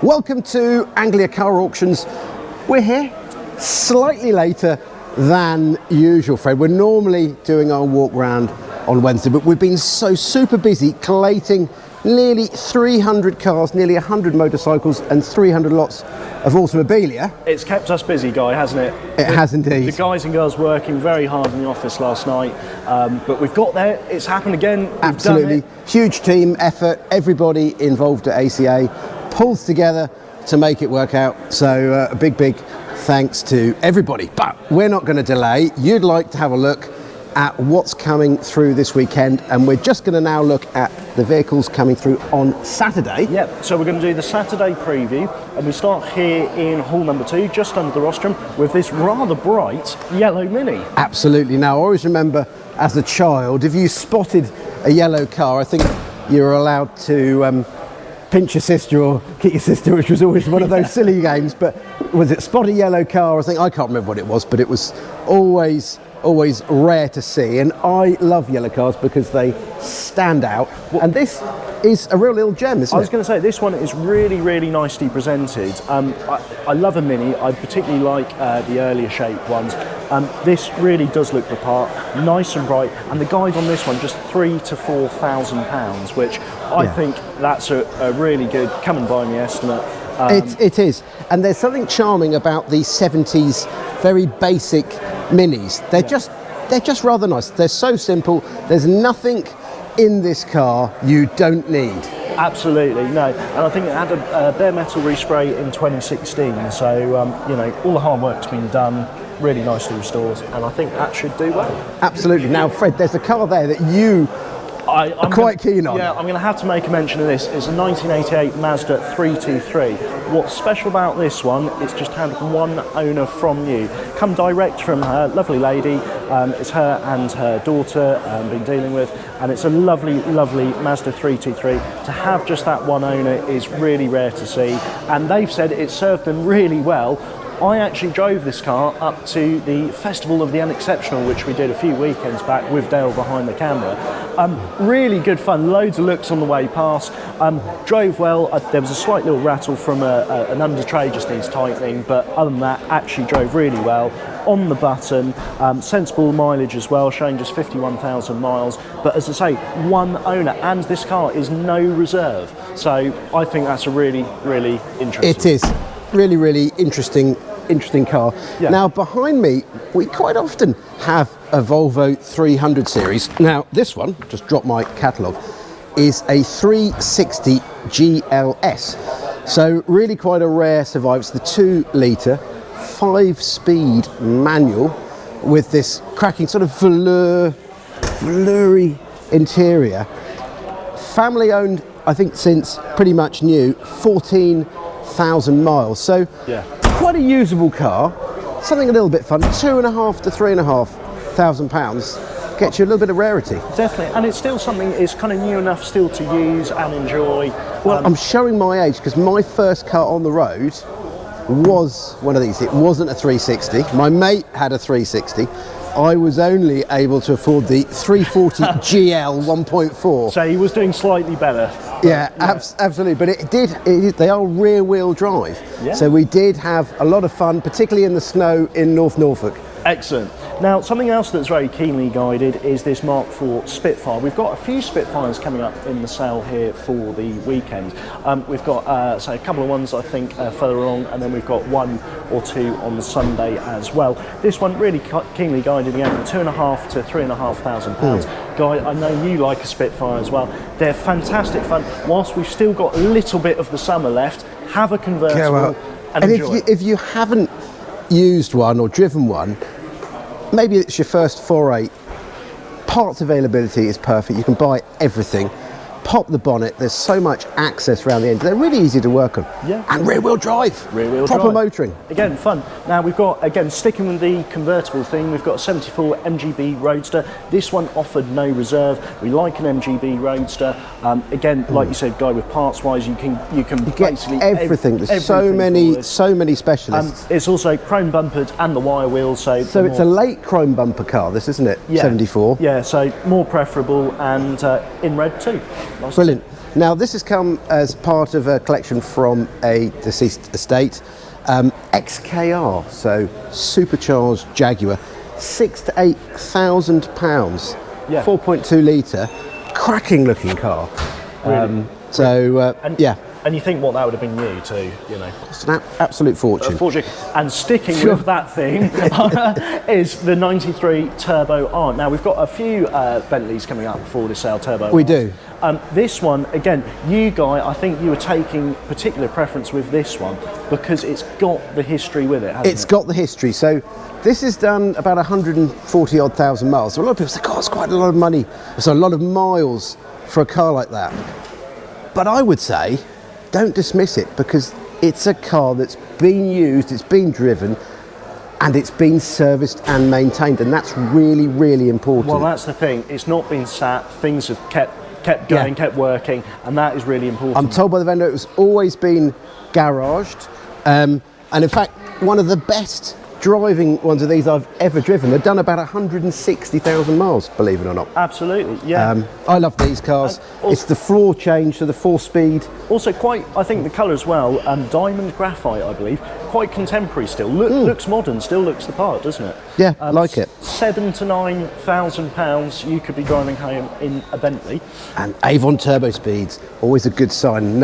Welcome to Anglia Car Auctions. We're here slightly later than usual, Fred. We're normally doing our walk round on Wednesday, but we've been so super busy collating nearly 300 cars, nearly 100 motorcycles and 300 lots of automobilia. It's kept us busy, Guy, hasn't it? It has indeed. The guys and girls working very hard in the office last night, but we've got there. It's happened again. Absolutely. Huge team effort. Everybody involved at ACA pulls together to make it work out. So a big thanks to everybody. But we're not going to delay. You'd like to have a look at what's coming through this weekend, and we're just going to now look at the vehicles coming through on Saturday. Yep, so we're going to do the Saturday preview, and we start here in hall number 2, just under the rostrum, with this rather bright yellow Mini. Absolutely. Now, I always remember as a child, if you spotted a yellow car, I think you were allowed to pinch your sister or kick your sister, which was always one of those silly games. But was it spot a yellow car? I can't remember what it was, but it was always rare to see, and I love yellow cars because they stand out. And this is a real little gem, isn't it? I was going to say, this one is really nicely presented. I love a Mini. I particularly like the earlier shaped ones. This really does look the part, nice and bright, and the guide on this one just £3,000 to £4,000, which I think that's a really good come and buy me estimate. It is, and there's something charming about the 70s very basic Minis. They're just rather nice. They're so simple. There's nothing in this car you don't need. Absolutely, no. And I think it had a bare metal respray in 2016. So you know, all the hard work's been done. Really nicely restored, and I think that should do well. Absolutely. Now, Fred, there's a car there that you I'm quite keen on. Yeah, I'm going to have to make a mention of this. It's a 1988 Mazda 323. What's special about this one, it's just had one owner from new. Come direct from her, lovely lady. It's her and her daughter been dealing with, and it's a lovely Mazda 323. To have just that one owner is really rare to see, and they've said it served them really well. I actually drove this car up to the Festival of the Unexceptional, which we did a few weekends back with Dale behind the camera. Really good fun, loads of looks on the way past. Drove well. There was a slight little rattle from an under tray, just needs tightening, but other than that, actually drove really well. On the button, sensible mileage as well, showing just 51,000 miles. But as I say, one owner, and this car is no reserve. So I think that's a really interesting. It is really interesting car. Yeah. Now behind me, we quite often have a Volvo 300 series. Now this one, just dropped my catalogue, is a 360 GLS. So really quite a rare survivor. It's the 2 litre, 5-speed manual with this cracking sort of veloury interior. Family owned, I think since pretty much new, 14,000 miles. So yeah, quite a usable car, something a little bit fun. £2,500 to £3,500 gets you a little bit of rarity. Definitely, and it's still something, it's kind of new enough still to use and enjoy. Well, I'm showing my age because my first car on the road was one of these. It wasn't a 360. My mate had a 360. I was only able to afford the 340 GL 1.4. So he was doing slightly better. Yeah, absolutely. But they are rear wheel drive. Yeah. So we did have a lot of fun, particularly in the snow in North Norfolk. Excellent. Now, something else that's very keenly guided is this Mark IV Spitfire. We've got a few Spitfires coming up in the sale here for the weekend. We've got a couple of ones, I think, further along, and then we've got 1 or 2 on the Sunday as well. This one really keenly guided again, £2,500 to £3,500. Guy, I know you like a Spitfire as well. They're fantastic fun. Whilst we've still got a little bit of the summer left, have a convertible and enjoy it. If you haven't used one or driven one, maybe it's your first foray, parts availability is perfect. You can buy everything, pop the bonnet, there's so much access around the end. They're really easy to work on. Yeah. And rear wheel drive. Proper motoring. Again, fun. Now we've got, again, sticking with the convertible thing, we've got a 74 MGB Roadster. This one offered no reserve. We like an MGB Roadster. Again, like you said, Guy, with parts wise, you can basically get everything. There's so many specialists. It's also chrome bumpered and the wire wheels. So it's a late chrome bumper car, this, isn't it? Yeah. 74. Yeah, so more preferable, and in red too. Nice. Brilliant. Now, this has come as part of a collection from a deceased estate. XKR, so supercharged Jaguar, £6,000 to £8,000, Yeah. 4.2 litre, cracking looking car. Really? Yeah, And you think what that would have been new too, you know. it's an absolute fortune. And sticking with that theme is the 93 Turbo R. Now, we've got a few Bentleys coming up for the sale Turbo We Rs. do. This one, again, you, Guy, I think you were taking particular preference with this one because it's got the history with it, hasn't It's got the history. So this has done about 140 odd thousand miles. So a lot of people say, God, it's quite a lot of money. So a lot of miles for a car like that. But I would say, don't dismiss it because it's a car that's been used, it's been driven, and it's been serviced and maintained. And that's really, really important. Well, that's the thing. It's not been sat. Things have kept going, kept working, and that is really important. I'm told by the vendor it was always been garaged. And in fact, one of the best driving ones of these I've ever driven. They've done about 160,000 miles, believe it or not. Absolutely, yeah. I love these cars. It's the floor change, so the 4-speed. Also quite, I think the colour as well, diamond graphite, I believe. Quite contemporary still. Looks modern, still looks the part, doesn't it? Yeah, I like it. £7,000 to £9,000 you could be driving home in a Bentley. And Avon turbo speeds, always a good sign.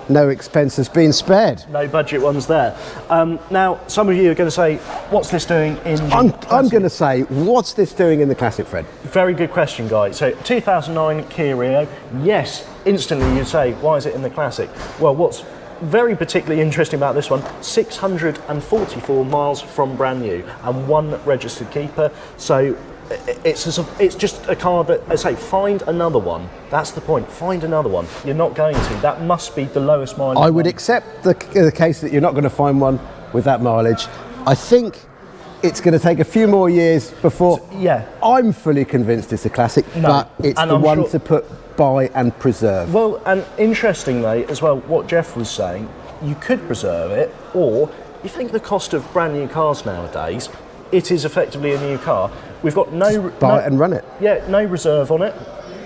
No expenses being spared. No budget ones there. Now, some of you are going to say, what's this doing in I'm going to say, what's this doing in the Classic, Fred? Very good question, guys. So 2009 Kia Rio, yes, instantly you'd say, why is it in the Classic? Well, what's very particularly interesting about this one, 644 miles from brand new and 1 registered keeper. So it's just a car that, I say, find another one. That's the point. Find another one. You're not going to. That must be the lowest mileage. I would accept the case that you're not going to find one with that mileage. I think it's going to take a few more years before I'm fully convinced it's a classic, but it's the one to put by and preserve. Well, and interestingly as well, what Jeff was saying, you could preserve it, or you think the cost of brand new cars nowadays, it is effectively a new car. We've got buy it and run it. Yeah, no reserve on it.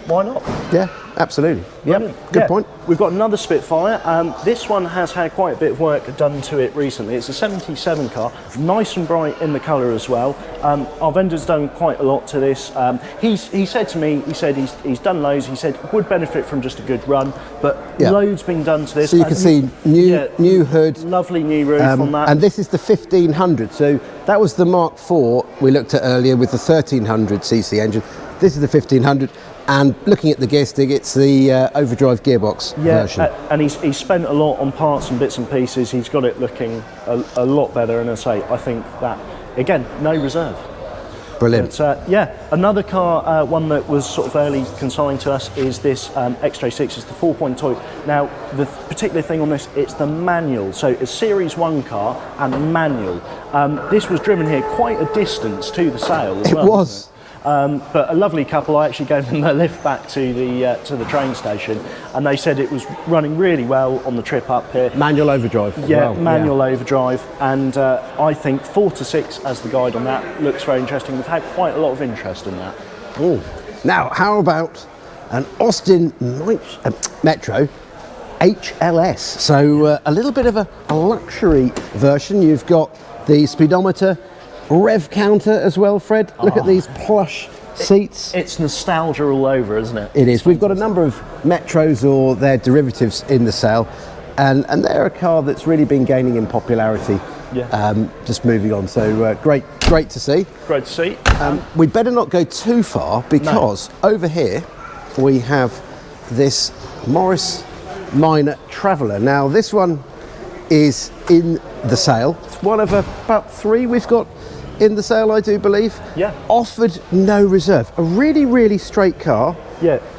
Why not? Yeah, absolutely. Yep, good point. We've got another Spitfire. This one has had quite a bit of work done to it recently. It's a 77 car, nice and bright in the colour as well. Our vendor's done quite a lot to this. He said to me, he's done loads. He said would benefit from just a good run, but loads been done to this. So you can see new hood, lovely new roof on that. and this is the 1500. So that was the Mark IV we looked at earlier with the 1300cc engine. This is the 1500. And looking at the gear stick, it's the overdrive gearbox version. And he's spent a lot on parts and bits and pieces. He's got it looking a lot better. And I think that, again, no reserve. Brilliant. But, another car, one that was sort of early consigned to us is this X-Trail 6. It's the 4.2. Now, the particular thing on this, it's the manual. So it's a Series 1 car and manual. This was driven here quite a distance to the sale as well. It was. But a lovely couple. I actually gave them a lift back to the train station, and they said it was running really well on the trip up here. Manual overdrive. Manual overdrive, and I think 4 to 6 as the guide on that looks very interesting. We've had quite a lot of interest in that. Ooh. Now, how about an Austin Metro HLS? So a little bit of a luxury version. You've got the speedometer, rev counter as well, Fred. Look at these plush seats. It's nostalgia all over, isn't it? It is. We've got a number of Metros or their derivatives in the sale, and they're a car that's really been gaining in popularity. Just moving on. So great to see. Great to see. We'd better not go too far because over here we have this Morris Minor Traveller. Now this one is in the sale. It's one of about 3 we've got in the sale, I do believe. Offered no reserve. A really straight car.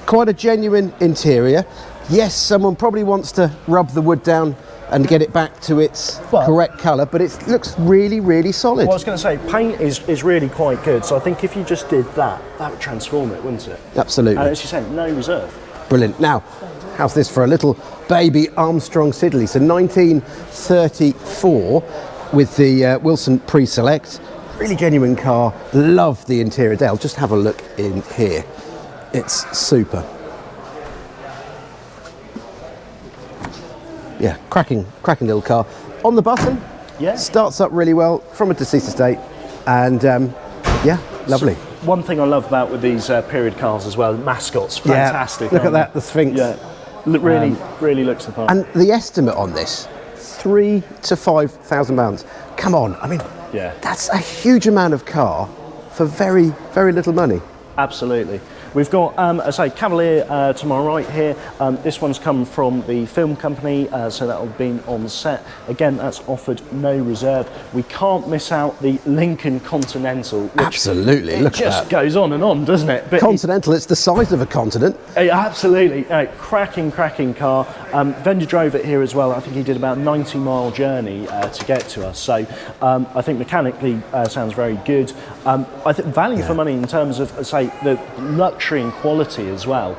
Quite a genuine interior. Yes, someone probably wants to rub the wood down and get it back to its correct colour, but it looks really solid. Well, I was going to say, paint is really quite good, so I think if you just did that would transform it, wouldn't it? Absolutely. And as you say, no reserve. Brilliant. Now, how's this for a little baby Armstrong Siddeley? So 1934 with the Wilson Pre-Select. Really genuine car. Love the interior. Dale, just have a look in here. It's super. yeah, cracking little car. On the button, Yeah. starts up really well from a deceased estate, and yeah, lovely. One thing I love about with these period cars as well, mascots, fantastic. Yeah, look at aren't that, the Sphinx. they? Yeah, really looks the part. And the estimate on this, £3,000 to £5,000. Come on, I mean, Yeah. that's a huge amount of car for very, very little money. Absolutely. We've got, as I say, Cavalier to my right here. This one's come from the film company, so that'll be on set. Again, that's offered no reserve. We can't miss out the Lincoln Continental. Which Absolutely, look at just that. goes on and on, doesn't it? But Continental, it's the size of a continent. absolutely, cracking car. Vendor drove it here as well. I think he did about a 90-mile journey to get to us. So I think mechanically sounds very good. I think value for money in terms of, say, the luxury and quality as well.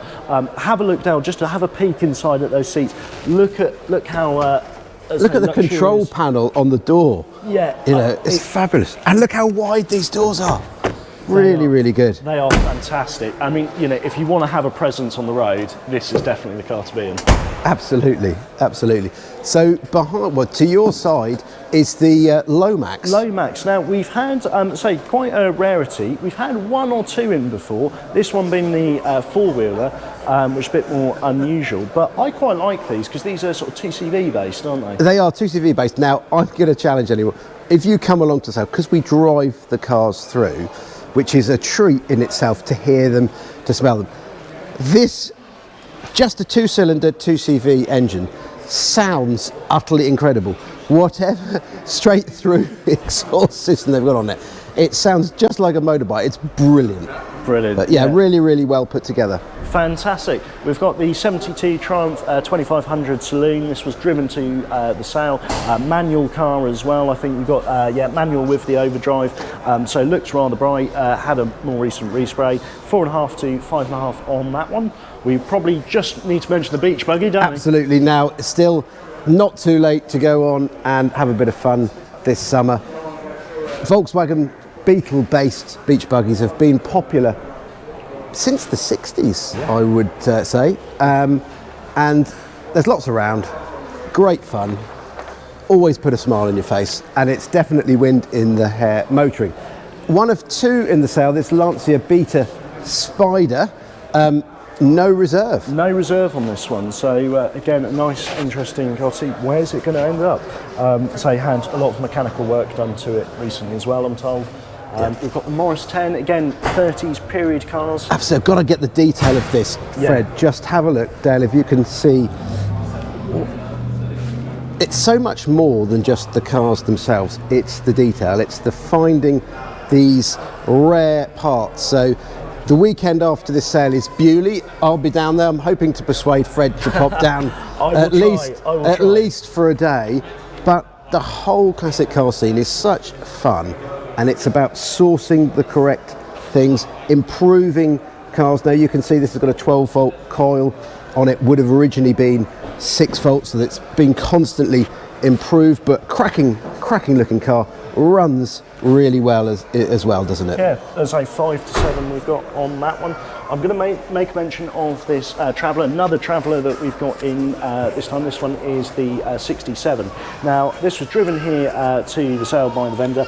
Have a look down, just to have a peek inside at those seats. Look how. Look at the control panel on the door. Yeah, You know, it's fabulous. And look how wide these doors are. Really good. They are fantastic. I mean, you know, if you want to have a presence on the road, this is definitely the car to be in. Absolutely. So behind, well, to your side is the Lomax. Lomax. Now we've had, say, quite a rarity. We've had one or two in before. This one being the four-wheeler, which is a bit more unusual. But I quite like these because these are sort of TCV based, aren't they? They are 2CV based. Now I'm going to challenge anyone. If you come along to sale, because we drive the cars through, which is a treat in itself to hear them, to smell them. This, just a 2-cylinder 2CV engine, sounds utterly incredible. Whatever straight through exhaust system they've got on it, it sounds just like a motorbike. It's brilliant. Brilliant. But yeah, really well put together. Fantastic. We've got the 72 Triumph 2500 Saloon. This was driven to the sale. Manual car as well. I think we've got manual with the overdrive. So looks rather bright. Had a more recent respray. 4.5 to 5.5 on that one. We probably just need to mention the beach buggy, don't Absolutely. Now, it's still not too late to go on and have a bit of fun this summer. Volkswagen Beetle-based beach buggies have been popular since the 60s, I would say. And there's lots around. Great fun. Always put a smile on your face. And it's definitely wind in the hair motoring. One of two in the sale, this Lancia Beta Spider. No reserve. No reserve on this one. So again, a nice, interesting car. See, where's it going to end up? So had a lot of mechanical work done to it recently as well, I'm told. We've got the Morris 10, again, 30s period cars. Absolutely, I've got to get the detail of this, Fred. Yeah. Just have a look, Dale, if you can see. It's so much more than just the cars themselves. It's the detail. It's the finding these rare parts. So the weekend after this sale is Bewley. I'll be down there. I'm hoping to persuade Fred to pop down at least for a day. But the whole classic car scene is such fun, and it's about sourcing the correct things, improving cars. Now you can see this has got a 12-volt coil on it. Would have originally been 6 volts, so it's been constantly improved. But cracking looking car. Runs really well as well, doesn't it? Yeah, there's a 5 to 7 we've got on that one. I'm going to make mention of this Traveller, another Traveller that we've got in this time. This one is the 67. Now, this was driven here to the sale by the vendor.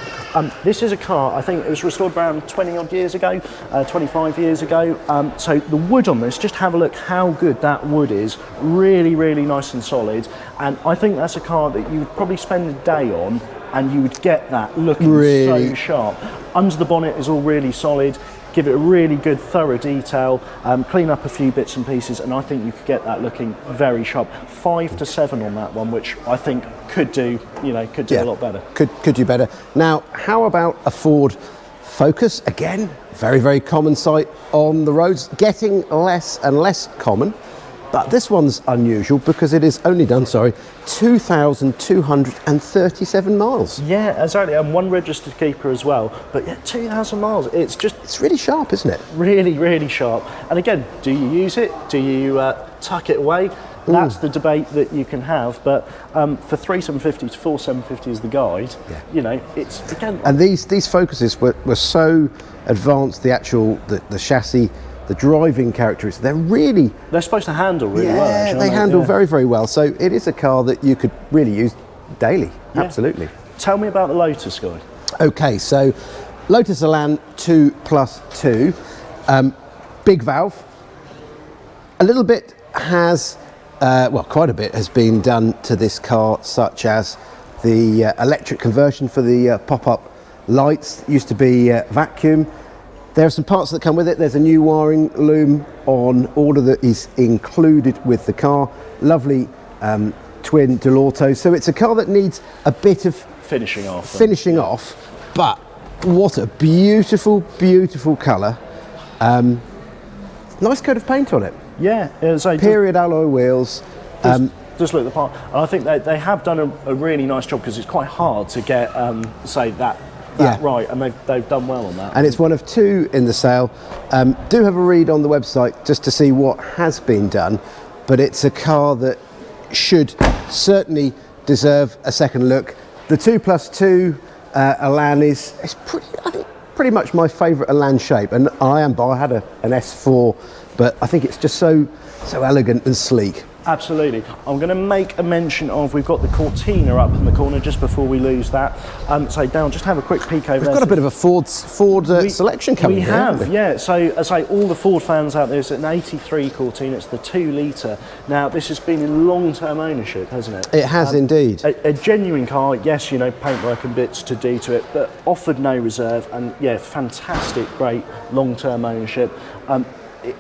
This is a car, I think it was restored around 20 odd years ago, 25 years ago. So the wood on this, just have a look how good that wood is. Really nice and solid. And I think that's a car that you would probably spend a day on and you would get that looking so sharp. Under the bonnet is all really solid. Give it a really good thorough detail, clean up a few bits and pieces, and I think you could get that looking very sharp. 5 to 7 on that one, which I think could do a lot better. Could do better. Now, how about a Ford Focus? Again, very common sight on the roads, getting less and less common. But this one's unusual because it is only done, 2,237 miles. Yeah, exactly, and one registered keeper as well. But yeah, 2,000 miles, it's really sharp, isn't it? Really sharp. And again, do you use it? Do you tuck it away? That's the debate that you can have. But for 3,750 to 4,750 is the guide. Yeah. You know, it's again. And these Focuses were so advanced. The chassis, the driving characteristics. They're supposed to handle really well. Actually, they aren't handle Yeah. very, very well. So it is a car that you could really use daily. Yeah. Absolutely. Tell me about the Lotus, Guy. Okay, so Lotus Elan 2+2, big valve. A little bit has, quite a bit has been done to this car, such as the electric conversion for the pop-up lights. Used to be vacuum. There are some parts that come with it. There's a new wiring loom on order that is included with the car. Lovely twin Delauto. So it's a car that needs a bit of Finishing off, but what a beautiful, beautiful colour. Nice coat of paint on it. Yeah, so Period alloy wheels. just look the part. And I think they have done a really nice job, because it's quite hard to get, that right, and they've done well on that. And it's one of 2 in the sale. Do have a read on the website just to see what has been done, but it's a car that should certainly deserve a second look. The 2+2 Elan is pretty much my favourite Elan shape, and I had an S4, but I think it's just so elegant and sleek. Absolutely. I'm going to make a mention of, we've got the Cortina up in the corner just before we lose that. So Dale, just have a quick peek over there. We've got a bit of a Ford selection coming We here, have, haven't we? yeah. So as I say, all the Ford fans out there, it's an 83 Cortina, it's the 2 litre. Now, this has been in long-term ownership, hasn't it? It has indeed. A genuine car, yes, paintwork and bits to do to it, but offered no reserve, and yeah, fantastic, great long-term ownership.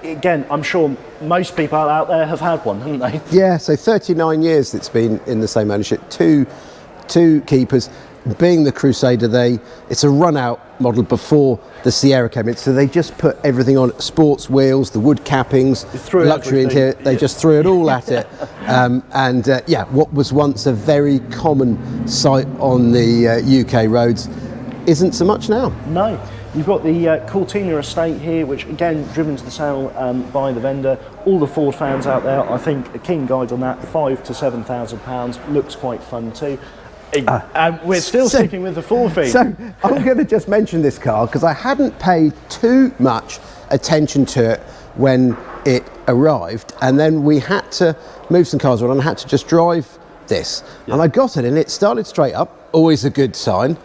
Again, I'm sure most people out there have had one, haven't they? Yeah, so 39 years it's been in the same ownership. Two keepers. Being the Crusader, it's a run-out model before the Sierra came in, so they just put everything on sports wheels, the wood cappings, luxury interior. They just threw it all at it, what was once a very common sight on the UK roads isn't so much now. No. You've got the Cortina estate here, which again driven to the sale by the vendor. All the Ford fans out there, I think a keen guide on that, £5,000 to £7,000, looks quite fun too. And we're still sticking with the Ford theme. So I'm going to just mention this car because I hadn't paid too much attention to it when it arrived, and then we had to move some cars around and I had to just drive this. Yeah. And I got it and it started straight up, always a good sign.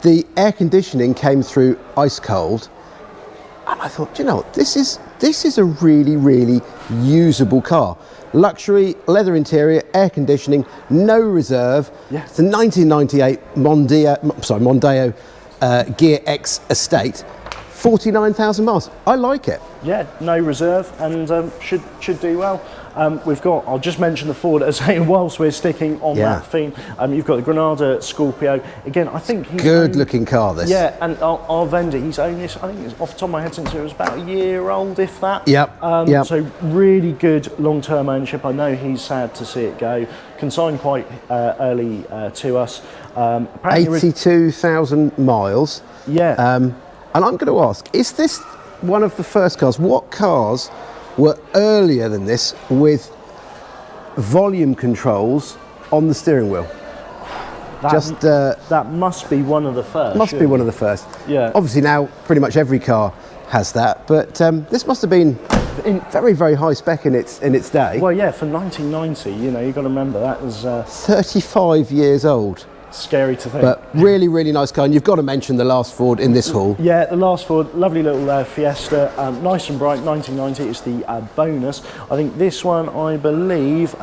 The air conditioning came through ice cold, and I thought, this is a really, really usable car. Luxury, leather interior, air conditioning, no reserve. Yeah. It's a 1998 Mondeo Gear X estate, 49,000 miles. I like it. Yeah, no reserve, and should do well. I'll just mention the Ford as whilst we're sticking on that theme. You've got the Granada Scorpio. Again, I think he's good looking car, this. Yeah, and our vendor, he's owned this, I think it's off the top of my head since it was about a year old, if that. Yep. So really good long-term ownership. I know he's sad to see it go. Consigned quite early to us. 82,000 miles. Yeah. And I'm going to ask, is this one of the first cars? What cars were earlier than this with volume controls on the steering wheel? That must be one of the first. Must be one of the first. Yeah. Obviously now pretty much every car has that, but this must have been very, very high spec in its day. Well, yeah, for 1990, you've got to remember that was 35 years old. Scary to think. But really, really nice car, and you've got to mention the last Ford in this haul. Yeah, the last Ford, lovely little Fiesta, nice and bright, 1990, it's the bonus. I think this one, I believe,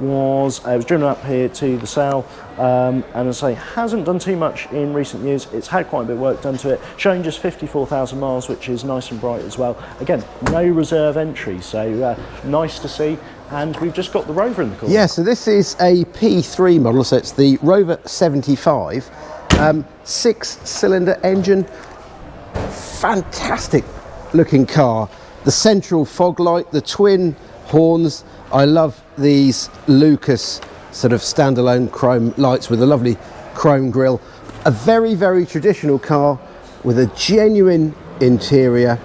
was driven up here to the sale, and hasn't done too much in recent years. It's had quite a bit of work done to it, showing just 54,000 miles, which is nice and bright as well. Again, no reserve entry, so nice to see. And we've just got the Rover in the corner. Yeah, so this is a P3 model, so it's the Rover 75, 6-cylinder engine, fantastic looking car. The central fog light, the twin horns. I love these Lucas sort of standalone chrome lights with a lovely chrome grille. A very, very traditional car with a genuine interior,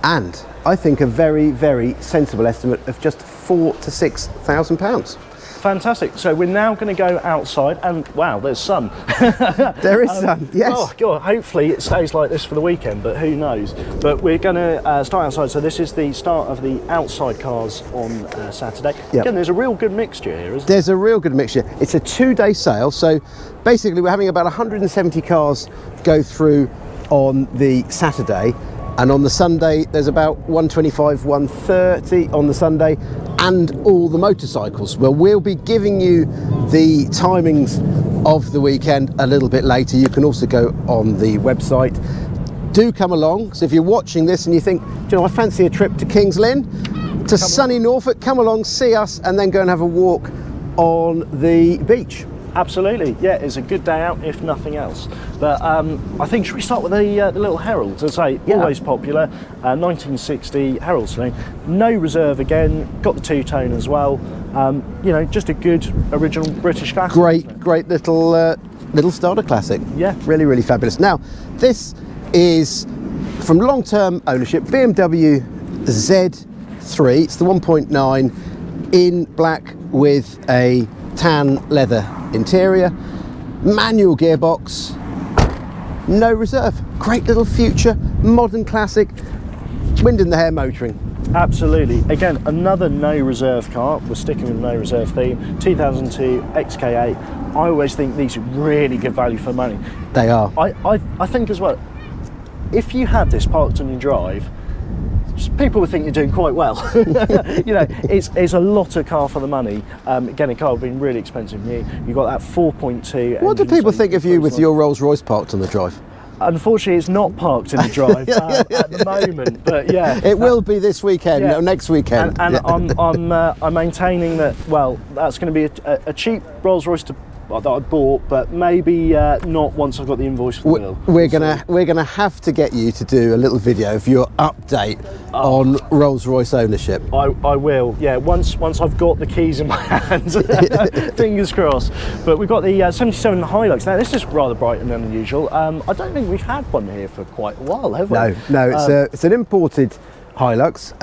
and I think a very, very sensible estimate of just £4,000 to £6,000. Fantastic. So we're now going to go outside, and wow, there's sun. There is sun, yes. Oh God, hopefully it stays like this for the weekend, but who knows. But we're going to start outside. So this is the start of the outside cars on Saturday. Yep. Again, there's a real good mixture here, isn't There's a real good mixture. It's a 2-day sale, so basically we're having about 170 cars go through on the Saturday, and on the Sunday there's about 125, 130 on the Sunday, and all the motorcycles. Well, we'll be giving you the timings of the weekend a little bit later. You can also go on the website. Do come along. So if you're watching this and you think, do you know, I fancy a trip to Kings Lynn, to sunny Norfolk, come along, see us, and then go and have a walk on the beach. Absolutely, yeah, it's a good day out if nothing else. But I think, should we start with the little Herald? As I say, always popular, 1960 Herald Saloon. No reserve again, got the two-tone as well. You know, just a good original British classic. Great little starter classic. Yeah. Really fabulous. Now, this is from long-term ownership, BMW Z3. It's the 1.9 in black with a tan leather interior, manual gearbox, no reserve. Great little future, modern classic, wind in the hair motoring. Absolutely. Again, another no reserve car. We're sticking with no reserve theme. 2002 XK8. I always think these are really good value for money. They are. I think as well, if you had this parked on your drive, people would think you're doing quite well. You know, it's a lot of car for the money. Again, a car would be really expensive new. You've got that 4.2. What do people think of you with your Rolls Royce parked on the drive? Unfortunately, it's not parked in the drive at the moment, but yeah. It will be this weekend, or next weekend. And I'm maintaining that, well, that's going to be a cheap Rolls Royce that I bought, but maybe not once I've got the invoice for the bill. We're gonna have to get you to do a little video of your update on Rolls-Royce ownership. I will, yeah. Once I've got the keys in my hands, fingers crossed. But we've got the 77 Hilux. Now this is rather bright and unusual. I don't think we've had one here for quite a while, have we? No. It's an imported Hilux.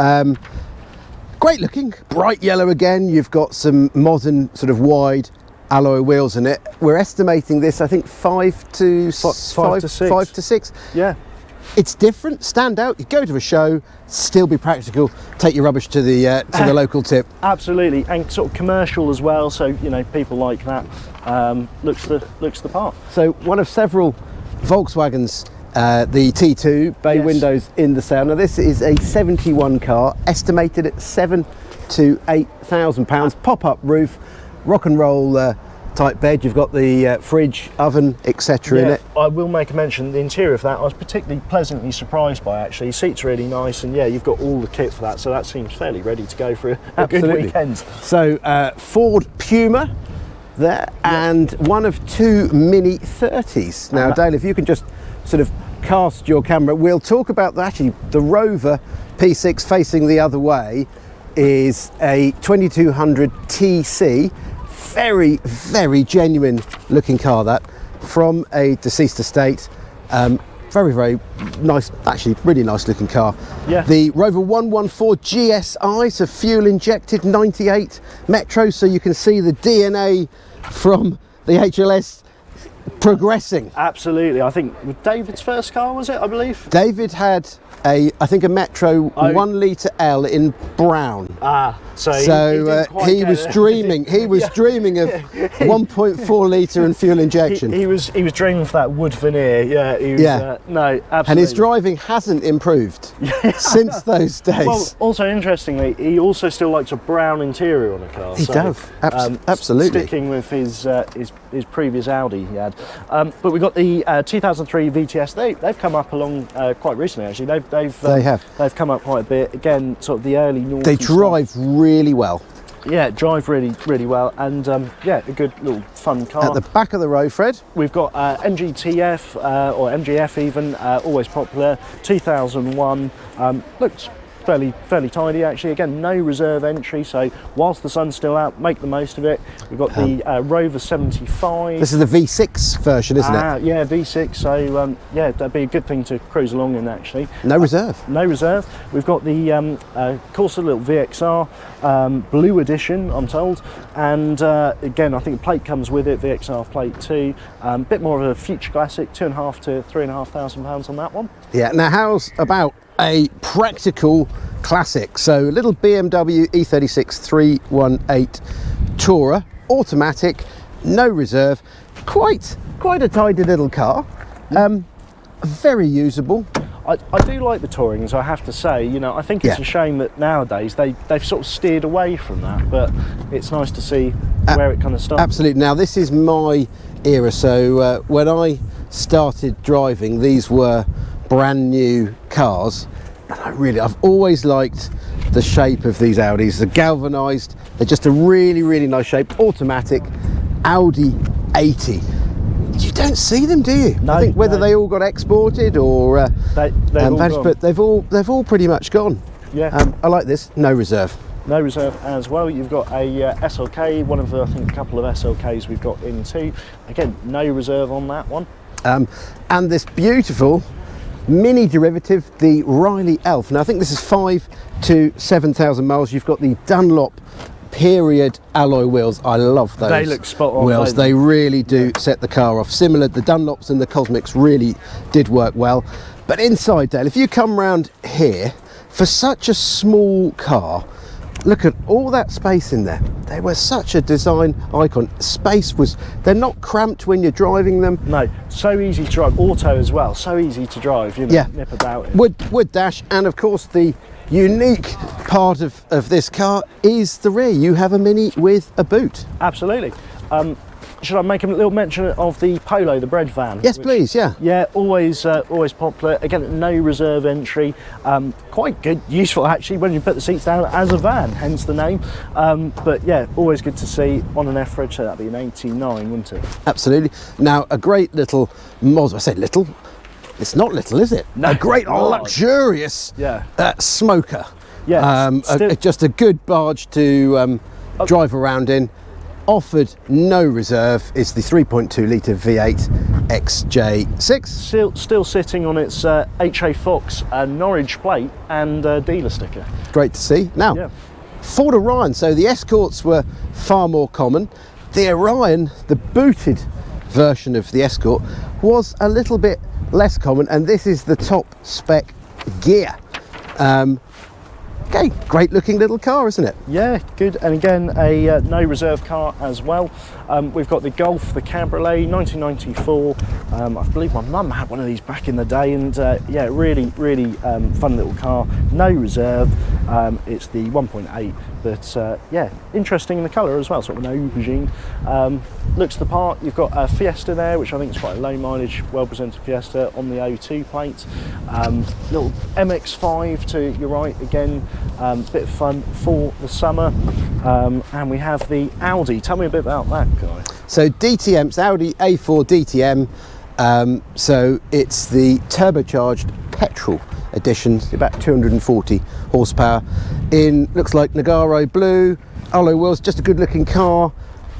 Great looking, bright yellow again. You've got some modern sort of wide alloy wheels in it. We're estimating this, I think, 5 to 6. Yeah. It's different, stand out. You go to a show, still be practical. Take your rubbish to the local tip. Absolutely, and sort of commercial as well. So you know, people like that. Looks the part. So one of several Volkswagens, the T2 bay windows in the sale. Now this is a 71 car, estimated at £7,000 to £8,000. Pop-up roof. Rock and roll type bed. You've got the fridge, oven, etc. in it. I will make a mention, the interior of that I was particularly pleasantly surprised by actually. Seats really nice, and yeah, you've got all the kit for that, so that seems fairly ready to go for a good weekend. So Ford Puma there, and one of 2 Mini 30s. Now Dale, if you can just sort of cast your camera, we'll talk about actually the Rover P6 facing the other way is a 2200 TC. Very genuine looking car, that, from a deceased estate. Very nice, actually really nice looking car. Yeah. The Rover 114 GSI, so fuel injected 98 Metro, so you can see the DNA from the HLS progressing. Absolutely. I think David's first car, was it, I believe? David had I think a Metro 1 litre L in brown. So he was dreaming. He was dreaming of 1.4 litre and fuel injection. He was dreaming for that wood veneer. Yeah. He was, no, absolutely. And his driving hasn't improved since those days. Well, also interestingly, he also still likes a brown interior on a car. He does. Absolutely. Sticking with his previous Audi he had. But we've got the 2003 VTS. They've come up along quite recently actually. They've come up quite a bit. Again, sort of the early noughties. They drive really well. Yeah, drive really well, and yeah, a good little fun car. At the back of the row, Fred, we've got MGTF or MGF even, always popular. 2001, looks fairly tidy actually. Again, no reserve entry, so whilst the sun's still out, make the most of it. We've got the Rover 75. This is the V6 version, isn't it? Yeah, V6. So yeah, that'd be a good thing to cruise along in actually. No reserve. No reserve. We've got the Corsa little VXR blue edition, I'm told, and again, I think the plate comes with it, VXR plate too. Bit more of a future classic, £2,500 to £3,500 on that one. Yeah. Now, how's about a practical classic? So, little BMW E36 318 Tourer, automatic, no reserve, quite a tidy little car. Very usable. I do like the Tourings, I have to say. You know, I think it's a shame that nowadays they've sort of steered away from that, but it's nice to see where it kind of starts. Absolutely. Now, this is my era, so when I started driving, these were brand new cars, and I've always liked the shape of these Audis. They're galvanised, they're just a really nice shape, automatic Audi 80. You don't see them, do you? No, I think whether they all got exported or they've all gone. but they've all pretty much gone. Yeah. I like this. No reserve. No reserve as well. You've got a SLK, one of the, I think, a couple of SLKs we've got in too. Again, no reserve on that one. And this beautiful mini derivative, the Riley Elf. Now, I think this is 5,000 to 7,000 miles. You've got the Dunlop period alloy wheels. I love those. They look spot on. Wheels. They really do set the car off. Similar, the Dunlops and the Cosmics really did work well. But inside, Dale, if you come round here, for such a small car, look at all that space in there. They were such a design icon. Space was, they're not cramped when you're driving them. No, so easy to drive. Auto as well, so easy to drive, you know, Yeah. nip about it. Wood dash, and of course the unique part of this car is the rear. You have a Mini with a boot. Absolutely. Should I make a little mention of the Polo, the bread van? Yes, please, yeah. Yeah, always popular. Again, no reserve entry. Quite good, useful actually when you put the seats down as a van, hence the name. But yeah, always good to see on an F-Reg, so that'd be an 89, wouldn't it? Absolutely. Now, a great little I say little, it's not little, is it? No, a great large. luxurious smoker. Yeah, Just a good barge to drive around in. Offered no reserve is the 3.2 litre V8 XJ6. Still sitting on its HA Fox Norwich plate and dealer sticker. Great to see. Now, Ford Orion. So the Escorts were far more common. The Orion, the booted version of the Escort, was a little bit less common, and this is the top spec gear. Okay, great looking little car, isn't it? Yeah, good. And again, a no reserve car as well. We've got the Golf, the Cabriolet, 1994. I believe my mum had one of these back in the day, and yeah, really fun little car. No reserve. It's the 1.8, but yeah, interesting in the colour as well, sort of an aubergine. Looks the part. You've got a Fiesta there, which I think is quite a low mileage, well presented Fiesta on the O2 plate. Little MX-5 to your right again. Bit of fun for the summer. And we have the Audi. Tell me a bit about that, Guy. So DTM, it's Audi A4 DTM. So it's the turbocharged petrol edition, about 240 horsepower. In, looks like Nogaro blue, alloy wheels, just a good looking car.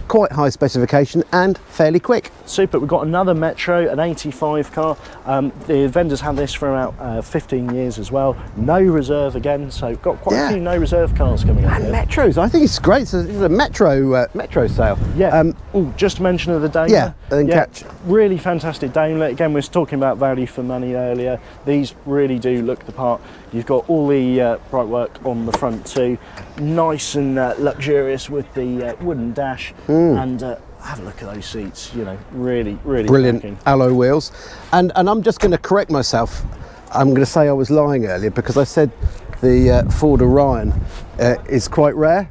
Quite high specification and fairly quick. Super. We've got another Metro, an 85 car. The vendors had this for about 15 years as well. No reserve again, so got quite a few no reserve cars coming up. And Metros, I think it's great. So it's a Metro sale. Yeah. Just a mention of the Daimler. Yeah, I didn't catch. Really fantastic Daimler. Again, we were talking about value for money earlier. These really do look the part. You've got all the bright work on the front too. Nice and luxurious with the wooden dash. And have a look at those seats, you know, really brilliant cracking. Alloy wheels. And I'm just going to correct myself. I'm going to say I was lying earlier because I said the Ford Orion is quite rare.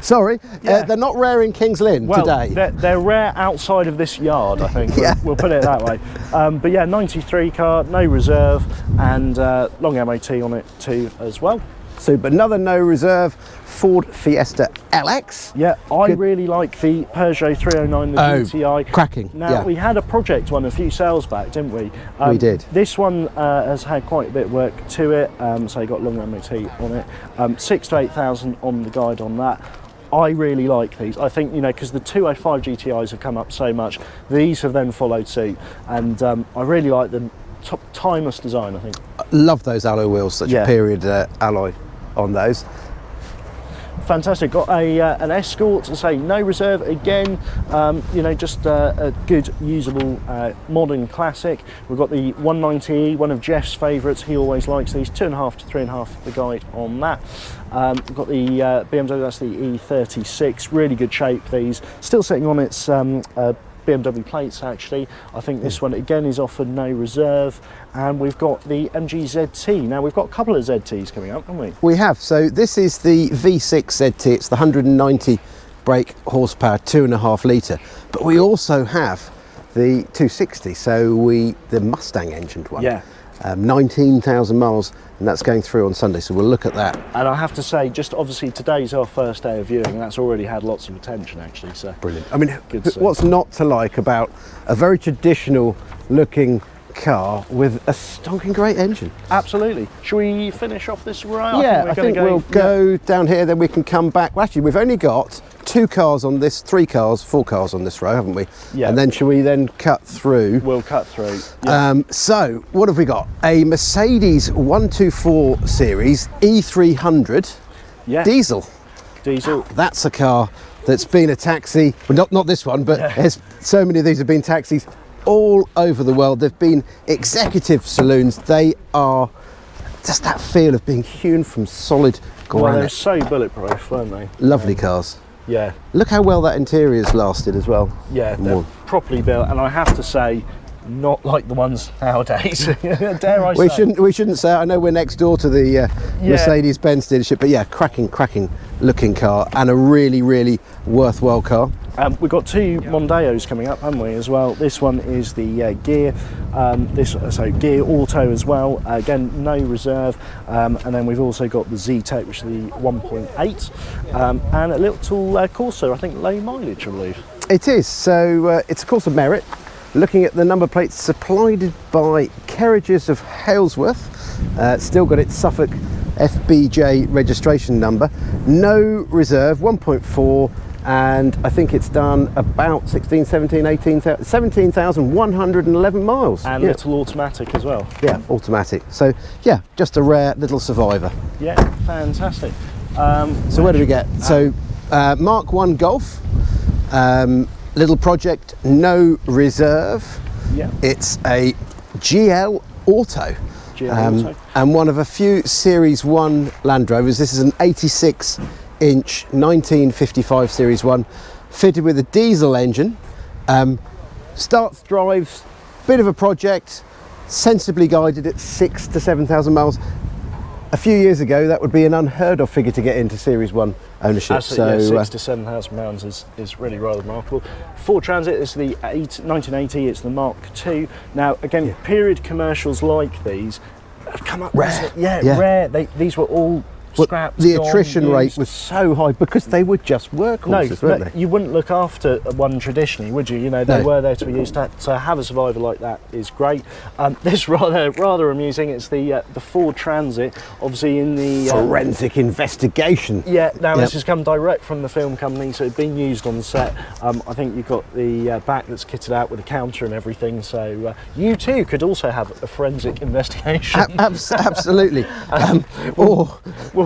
Sorry, they're not rare in Kings Lynn today. They're rare outside of this yard, I think. We'll put it that way. But yeah, 93 car, no reserve, and long MOT on it too as well. Super. Another no reserve Ford Fiesta LX. Yeah, I really like the Peugeot 309, the GTI. Cracking. Now, we had a project one a few sales back, didn't we? We did. This one has had quite a bit of work to it, so you got long MOT on it. 6 to 8,000 on the guide on that. I really like these. I think, you know, because the 205 GTIs have come up so much, these have then followed suit, and I really like them. Timeless design, I think. Love those alloy wheels, such a period alloy on those. Fantastic. Got an Escort, to say no reserve again. You know, just a good, usable, modern classic. We've got the 190E, one of Jeff's favourites. He always likes these. 2.5 to 3.5 the guide on that. We've got the BMW, that's the E36. Really good shape. These still sitting on its BMW plates actually. I think this one again is offered no reserve, and we've got the MG ZT. Now we've got a couple of ZTs coming up, haven't we? We have. So this is the V6 ZT. It's the 190 brake horsepower, 2.5 litre. But we also have the 260. So the Mustang engined one. Yeah. 19,000 miles, and that's going through on Sunday, so we'll look at that. And I have to say, just obviously today's our first day of viewing, and that's already had lots of attention actually, so brilliant. I mean, what's not to like about a very traditional looking car with a stonking great engine? Absolutely. Shall we finish off this row? Yeah, I think we'll go down here, then we can come back. Well, actually, we've only got 2 cars on this, 3 cars, 4 cars on this row, haven't we? Yeah. And then shall we then cut through? We'll cut through. Yeah. So what have we got? A Mercedes 124 Series E300 diesel. Diesel. That's a car that's been a taxi. Well, not this one, but there's so many of these have been taxis all over the world. They've been executive saloons. They are just that feel of being hewn from solid granite. Well, they're so bulletproof, weren't they? Lovely cars. Yeah. Look how well that interior's lasted as well. Yeah, they're properly built, and I have to say, not like the ones nowadays. Dare I say? We shouldn't say. I know we're next door to the Mercedes-Benz dealership, but yeah, cracking looking car, and a really worthwhile car. We've got 2 Mondeos coming up, haven't we, as well? This one is the Gear, Gear Auto as well. Again, no reserve. And then we've also got the Z-Tech, which is the 1.8, and a little Corsa, I think low mileage, I believe. It is. So it's a Corsa Merit. Looking at the number plates supplied by Kerridges of Halesworth, still got its Suffolk FBJ registration number. No reserve, 1.4, and I think it's done about 17,111 miles. And little automatic as well. Yeah, automatic. So yeah, just a rare little survivor. Yeah, fantastic. So where do we get? So Mark 1 Golf. Little project, no reserve. Yeah. It's a GL Auto. Auto. And one of a few Series 1 Land Rovers. This is an 86-inch 1955 Series 1, fitted with a diesel engine. Starts, drives, bit of a project, sensibly guided at 6,000 to 7,000 miles. A few years ago, that would be an unheard of figure to get into Series 1 ownership. Absolutely, so 6,000 to 7,000 pounds is really rather remarkable. Ford Transit is the 1980. It's the Mark II. Now, again, period commercials like these have come up rare. Rare. These were all scrapped. The attrition rate was so high because they were just workhorses, weren't they? You wouldn't look after one traditionally, would you? You know, they were there to be used. To have a survivor like that is great. This rather amusing. It's the Ford Transit, obviously in the forensic investigation. Yeah. Now this has come direct from the film company, so it's been used on set. I think you've got the back that's kitted out with a counter and everything. So you too could also have a forensic investigation. Absolutely.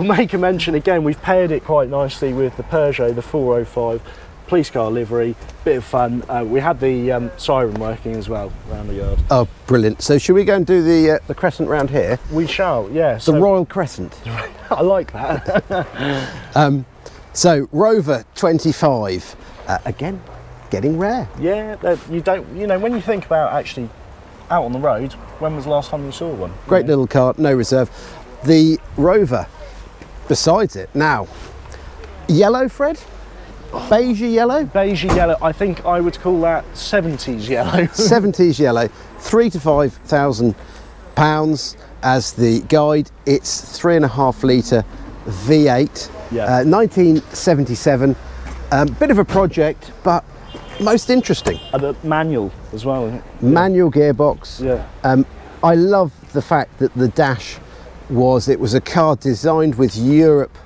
We'll make a mention again, we've paired it quite nicely with the Peugeot, the 405, police car livery, bit of fun. We had the siren working as well around the yard. Oh, brilliant. So should we go and do the crescent round here? We shall, yeah. The Royal Crescent. I like that. So Rover 25, again, getting rare. Yeah, you know, when you think about actually out on the road, when was the last time you saw one? Great little car, no reserve. The Rover besides it. Now, yellow, Fred? Beige yellow? Beige yellow. I think I would call that 70s yellow. 70s yellow, £3,000 to £5,000. as the guide. It's 3.5 litre V8, Yeah. 1977. Bit of a project, but most interesting. The manual as well, isn't it? Manual gearbox. Yeah. I love the fact that the dash it was a car designed with Europe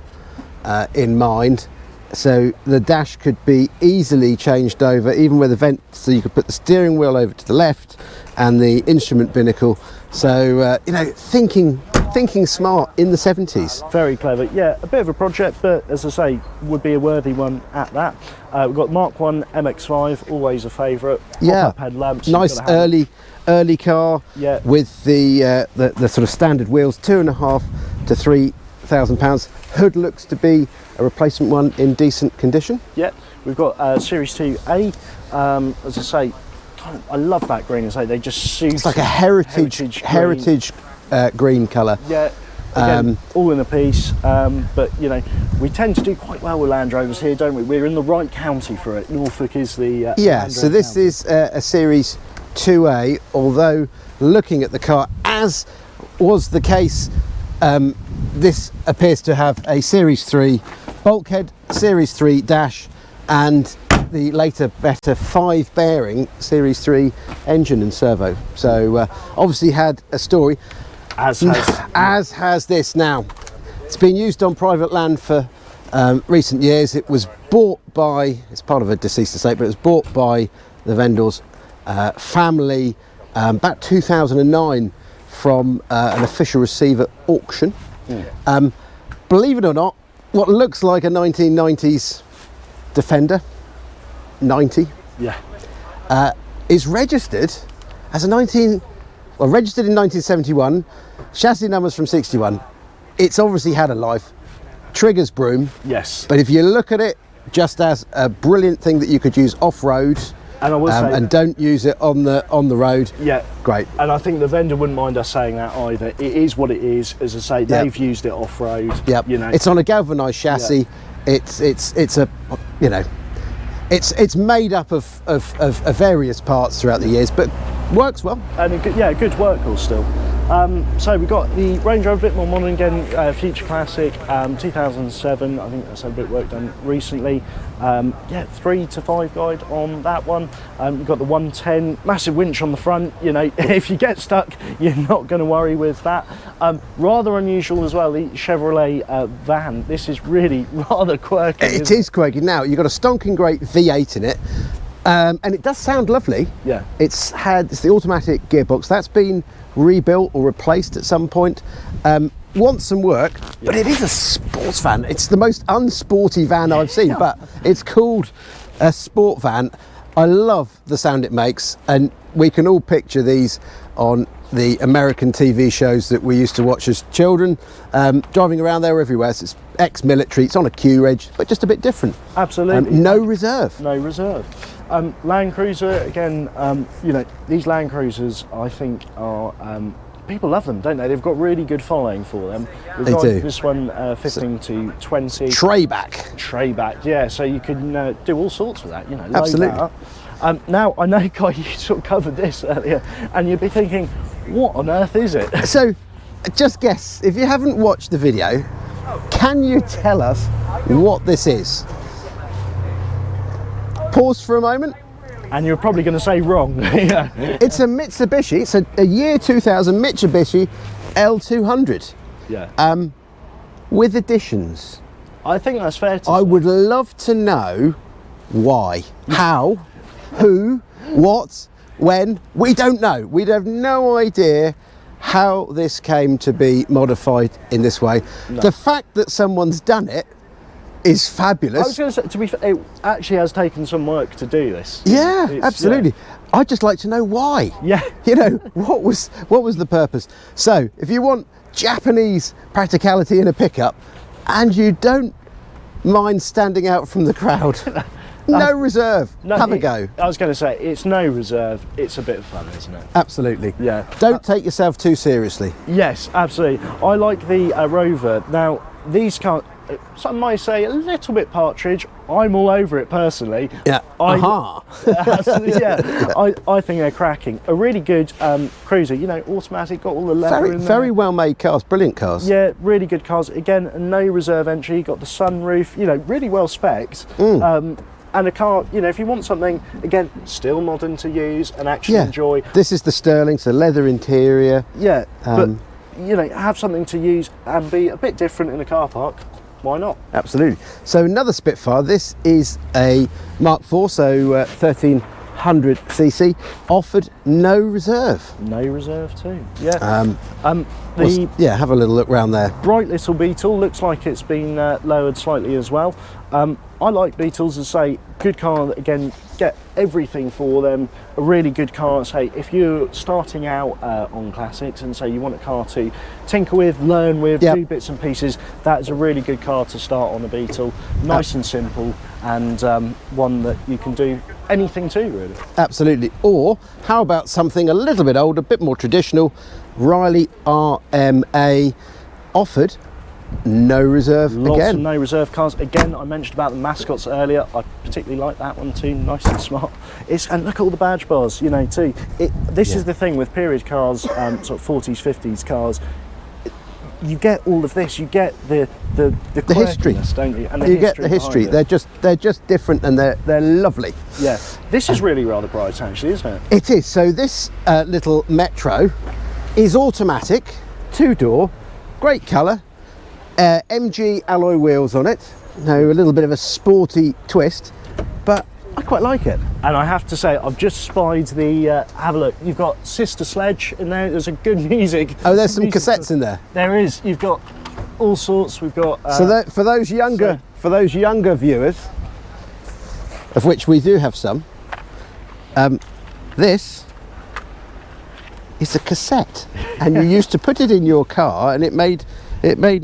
in mind. So the dash could be easily changed over, even with the vent, so you could put the steering wheel over to the left and the instrument binnacle. So, you know, thinking smart in the 70s. Very clever. Yeah, a bit of a project, but as I say, would be a worthy one at that. We've got Mark 1 MX-5, always a favourite. Yeah, Pop-up headlamps. nice early car. Yeah. With the sort of standard wheels, £2,500 to £3,000. Hood looks to be a replacement one in decent condition. Yeah, we've got Series 2A. As I say, I love that green. As I say, they just suit. It's like a heritage green colour. Yeah. Again, all in a piece, but you know, we tend to do quite well with Land Rovers here, don't we? We're in the right county for it. Norfolk is the yeah. So this county. is a Series 2A. Although looking at the car, as was the case, this appears to have a Series 3 bulkhead, Series 3 dash, and the later better 5 bearing Series 3 engine and servo. So obviously had a story. As has this now. It's been used on private land for recent years. It was bought by, it's part of a deceased estate, but it was bought by the vendor's family about 2009 from an official receiver auction. Believe it or not, what looks like a 1990s Defender 90 is registered as a registered in 1971, chassis numbers from 61. It's obviously had a life. Triggers broom. Yes. But if you look at it just as a brilliant thing that you could use off-road, and I will say, and don't use it on the road. Yeah. Great. And I think the vendor wouldn't mind us saying that either. It is what it is. As I say, they've used it off-road. Yep. You know. It's on a galvanised chassis. Yeah. It's a, you know, it's made up of various parts throughout the years, but works well. And a good workhorse still. So we've got the Range Rover, a bit more modern again, Future Classic, 2007. I think that's had a bit of work done recently. 3 to 5 guide on that one. We've got the 110, massive winch on the front. You know, if you get stuck, you're not going to worry with that. Rather unusual as well, the Chevrolet van. This is really rather quirky. It is quirky. Now, you've got a stonking great V8 in it. And it does sound lovely. Yeah. It's the automatic gearbox. That's been rebuilt or replaced at some point. Wants some work, but it is a sports van. It's the most unsporty van I've seen, but it's called a sport van. I love the sound it makes, and we can all picture these on the American TV shows that we used to watch as children. Driving around there everywhere. So it's ex-military, it's on a Q-Reg, but just a bit different. Absolutely. No reserve. No reserve. Land Cruiser, again, you know, these Land Cruisers, I think, are, people love them, don't they? They've got really good following for them. We've got do. This one 15 to 20. Trayback. Yeah, so you can do all sorts with that, you know. Absolutely. Load that up. Now, I know, Guy, you sort of covered this earlier, and you'd be thinking, what on earth is it? So, just guess, if you haven't watched the video, can you tell us what this is? Pause for a moment. And you're probably going to say wrong. Yeah. It's a Mitsubishi, it's a year 2000 Mitsubishi L200. Yeah. With additions. I think that's fair to say. I would love to know why, how, who, what, when. We don't know. We'd have no idea how this came to be modified in this way. No. The fact that someone's done it is fabulous. I was going to say, to be fair, it actually has taken some work to do this. Yeah, absolutely. Yeah. I'd just like to know why. Yeah. You know, what was the purpose? So, if you want Japanese practicality in a pickup, and you don't mind standing out from the crowd, no reserve, have a go. I was going to say, it's no reserve, it's a bit of fun, isn't it? Absolutely. Yeah. Don't take yourself too seriously. Yes, absolutely. I like the Rover. Now, these cars, some might say a little bit partridge. I'm all over it personally. Yeah. I think they're cracking. A really good cruiser, you know, automatic, got all the leather in there. Very well made cars, brilliant cars. Yeah, really good cars. Again, no reserve entry, got the sunroof, you know, really well spec'd. And a car, you know, if you want something, again, still modern to use and actually enjoy. This is the Sterling, so leather interior. Yeah, but, you know, have something to use and be a bit different in a car park. Why not? Absolutely. So another Spitfire, this is a Mark IV, so 1300cc, offered no reserve. No reserve too, yeah. Have a little look round there. Bright little Beetle, looks like it's been lowered slightly as well. I like Beetles, as I say, good car that, again, get everything for them. A really good car, say, if you're starting out on classics and say you want a car to tinker with, learn with, do bits and pieces, that is a really good car to start on a Beetle. Nice and simple, and one that you can do anything to, really. Absolutely. Or how about something a little bit older, a bit more traditional? Riley RMA, offered no reserve. Lots again. of no reserve cars. Again, I mentioned about the mascots earlier. I particularly like that one too. Nice and smart. And look at all the badge bars, you know, too. This is the thing with period cars, sort of 40s, 50s cars. You get all of this. You get the history, don't you? And you get the history. They're just different, and they're lovely. Yeah, this is really rather bright, actually, isn't it? It is. So this little Metro is automatic, 2-door, great colour. MG alloy wheels on it, a little bit of a sporty twist, but I quite like it. And I have to say, I've just spied the, have a look, you've got Sister Sledge in there, there's a good music. Oh, there's some cassettes in there. There is, you've got all sorts, we've got... for those younger viewers, of which we do have some, this is a cassette, and you used to put it in your car and it made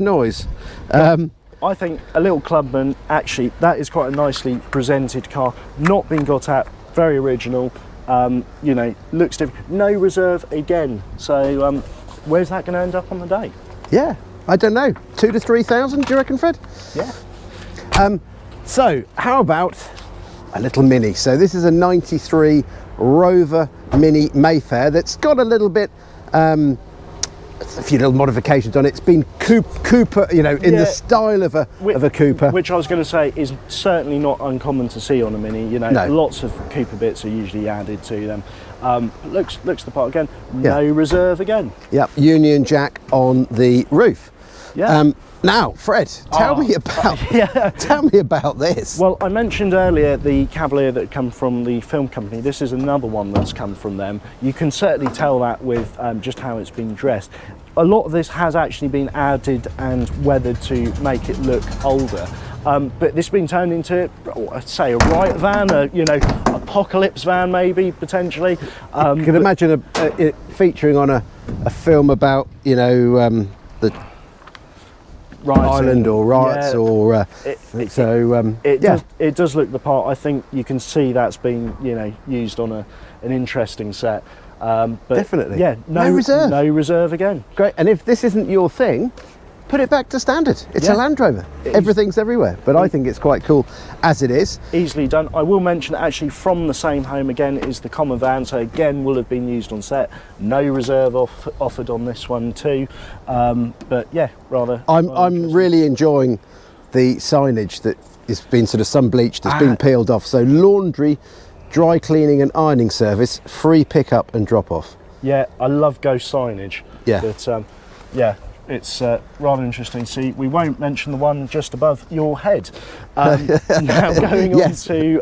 noise. I think a little Clubman, actually, that is quite a nicely presented car, not been got at, very original, you know, looks different, no reserve again. So where's that going to end up on the day? Yeah, I don't know, 2,000 to 3,000, do you reckon, Fred? Yeah. So how about a little Mini? So this is a 93 Rover Mini Mayfair that's got a little bit a few little modifications on it. It's been Cooper, you know, in the style of a Cooper. Which I was going to say is certainly not uncommon to see on a Mini. You know, lots of Cooper bits are usually added to them. Looks the part again. No reserve again. Yep, Union Jack on the roof. Yeah. Now, Fred, tell me about this. Well, I mentioned earlier the Cavalier that had come from the film company. This is another one that's come from them. You can certainly tell that with just how it's been dressed. A lot of this has actually been added and weathered to make it look older. But this has been turned into, I'd say, a riot van, apocalypse van maybe, potentially. You can imagine it featuring on a film about, you know, the Ireland or riots, or it does look the part. I think you can see that's been, you know, used on an interesting set. But definitely, no reserve again. Great. And if this isn't your thing, put it back to standard. It's a Land Rover. Everything's everywhere, but I think it's quite cool as it is. Easily done. I will mention that actually from the same home again is the Comma van, so again will have been used on set. No reserve offered on this one too. But yeah, rather. I'm really enjoying the signage that has been sort of sun bleached, has been peeled off. So laundry, dry cleaning and ironing service, free pickup and drop off. Yeah, I love ghost signage. Yeah. But it's rather interesting to see. We won't mention the one just above your head. Now going on to,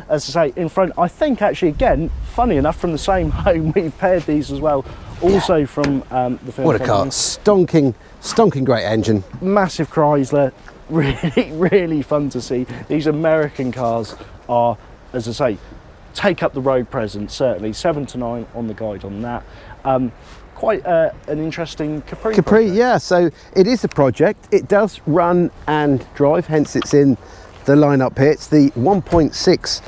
as I say, in front, I think actually, again, funny enough, from the same home, we've paired these as well, also from the film. What a car, stonking great engine. Massive Chrysler, really, really fun to see. These American cars are, as I say, take up the road presence, certainly. 7 to 9 on the guide on that. Quite an interesting Capri project. Yeah, so it is a project. It does run and drive, hence it's in the lineup here. It's the 1.6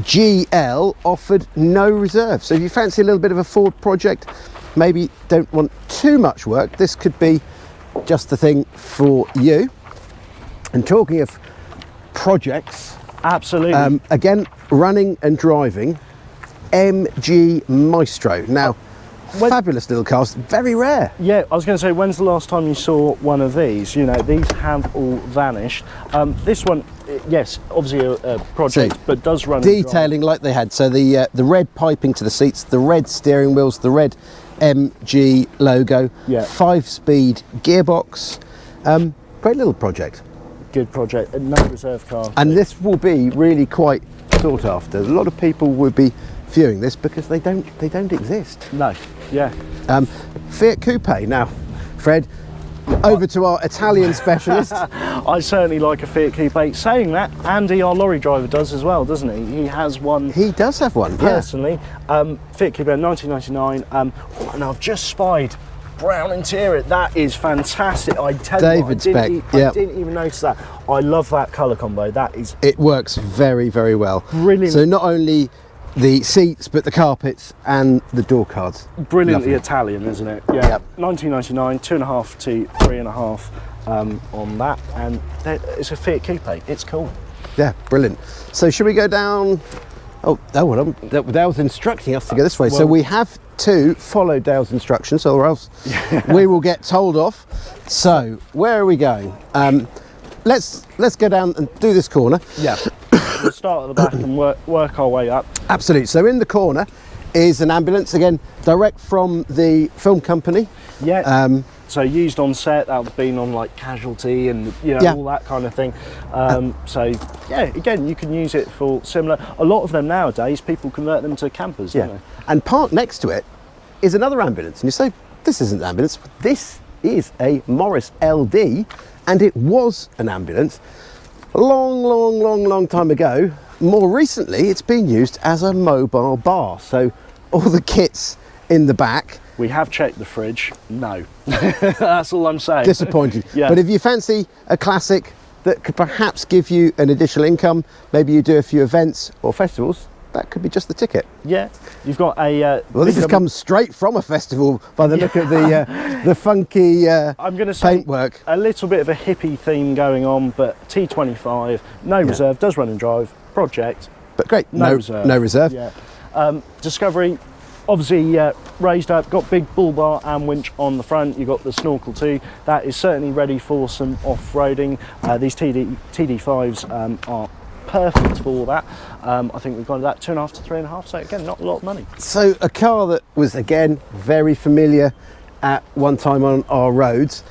GL, offered no reserve. So if you fancy a little bit of a Ford project, maybe don't want too much work, this could be just the thing for you. And talking of projects, Absolutely. again, running and driving, MG Maestro. Now, fabulous little cars, very rare. Yeah, I was going to say, when's the last time you saw one of these? You know, these have all vanished. This one, yes, obviously a project, but does run and drive. Detailing like they had. So the red piping to the seats, the red steering wheels, the red MG logo, 5-speed gearbox. Great little project. Good project, no reserve car. And this will be really quite sought after. A lot of people would be viewing this because they don't exist. No, yeah. Fiat Coupe. Now, Fred, over to our Italian specialist. I certainly like a Fiat Coupe. Saying that, Andy, our lorry driver, does as well, doesn't he? He has one. He does have one, personally. Fiat Coupe 1999, and I've just spied brown interior. That is fantastic. I tell you what, I didn't even notice that. I love that colour combo. That is. It works very, very well. Brilliant. So not only the seats, but the carpets and the door cards. Brilliantly Italian, isn't it? Yeah. 1999, 2.5 to 3.5 on that, and it's a Fiat Coupe. It's cool. Yeah, brilliant. So should we go down? Oh, Dale's instructing us to go this way. So we have to follow Dale's instructions, or else we will get told off. So where are we going? Let's go down and do this corner. Yeah. We'll start at the back and work our way up. Absolutely. So in the corner is an ambulance, again, direct from the film company. Yeah. So used on set, that's been on like Casualty and all that kind of thing. So yeah, again, you can use it for similar. A lot of them nowadays, people convert them to campers, don't they? And parked next to it is another ambulance. And you say, this isn't an ambulance. This is a Morris LD, and it was an ambulance a long time ago. More recently, it's been used as a mobile bar. So all the kits in the back. We have checked the fridge. No, that's all I'm saying. Disappointing. But if you fancy a classic that could perhaps give you an additional income, maybe you do a few events or festivals, that could be just the ticket. Yeah, you've got a. Well, this has come straight from a festival by the look of the funky I'm going to say paintwork. A little bit of a hippie theme going on, but T25, no reserve, does run and drive, project. But great, no reserve. No reserve. Yeah. Discovery, obviously raised up, got big bull bar and winch on the front. You've got the snorkel too. That is certainly ready for some off-roading. These TD5s are perfect for that. I think we've gone to that 2.5 to 3.5, so again, not a lot of money. So a car that was, again, very familiar at one time on our roads,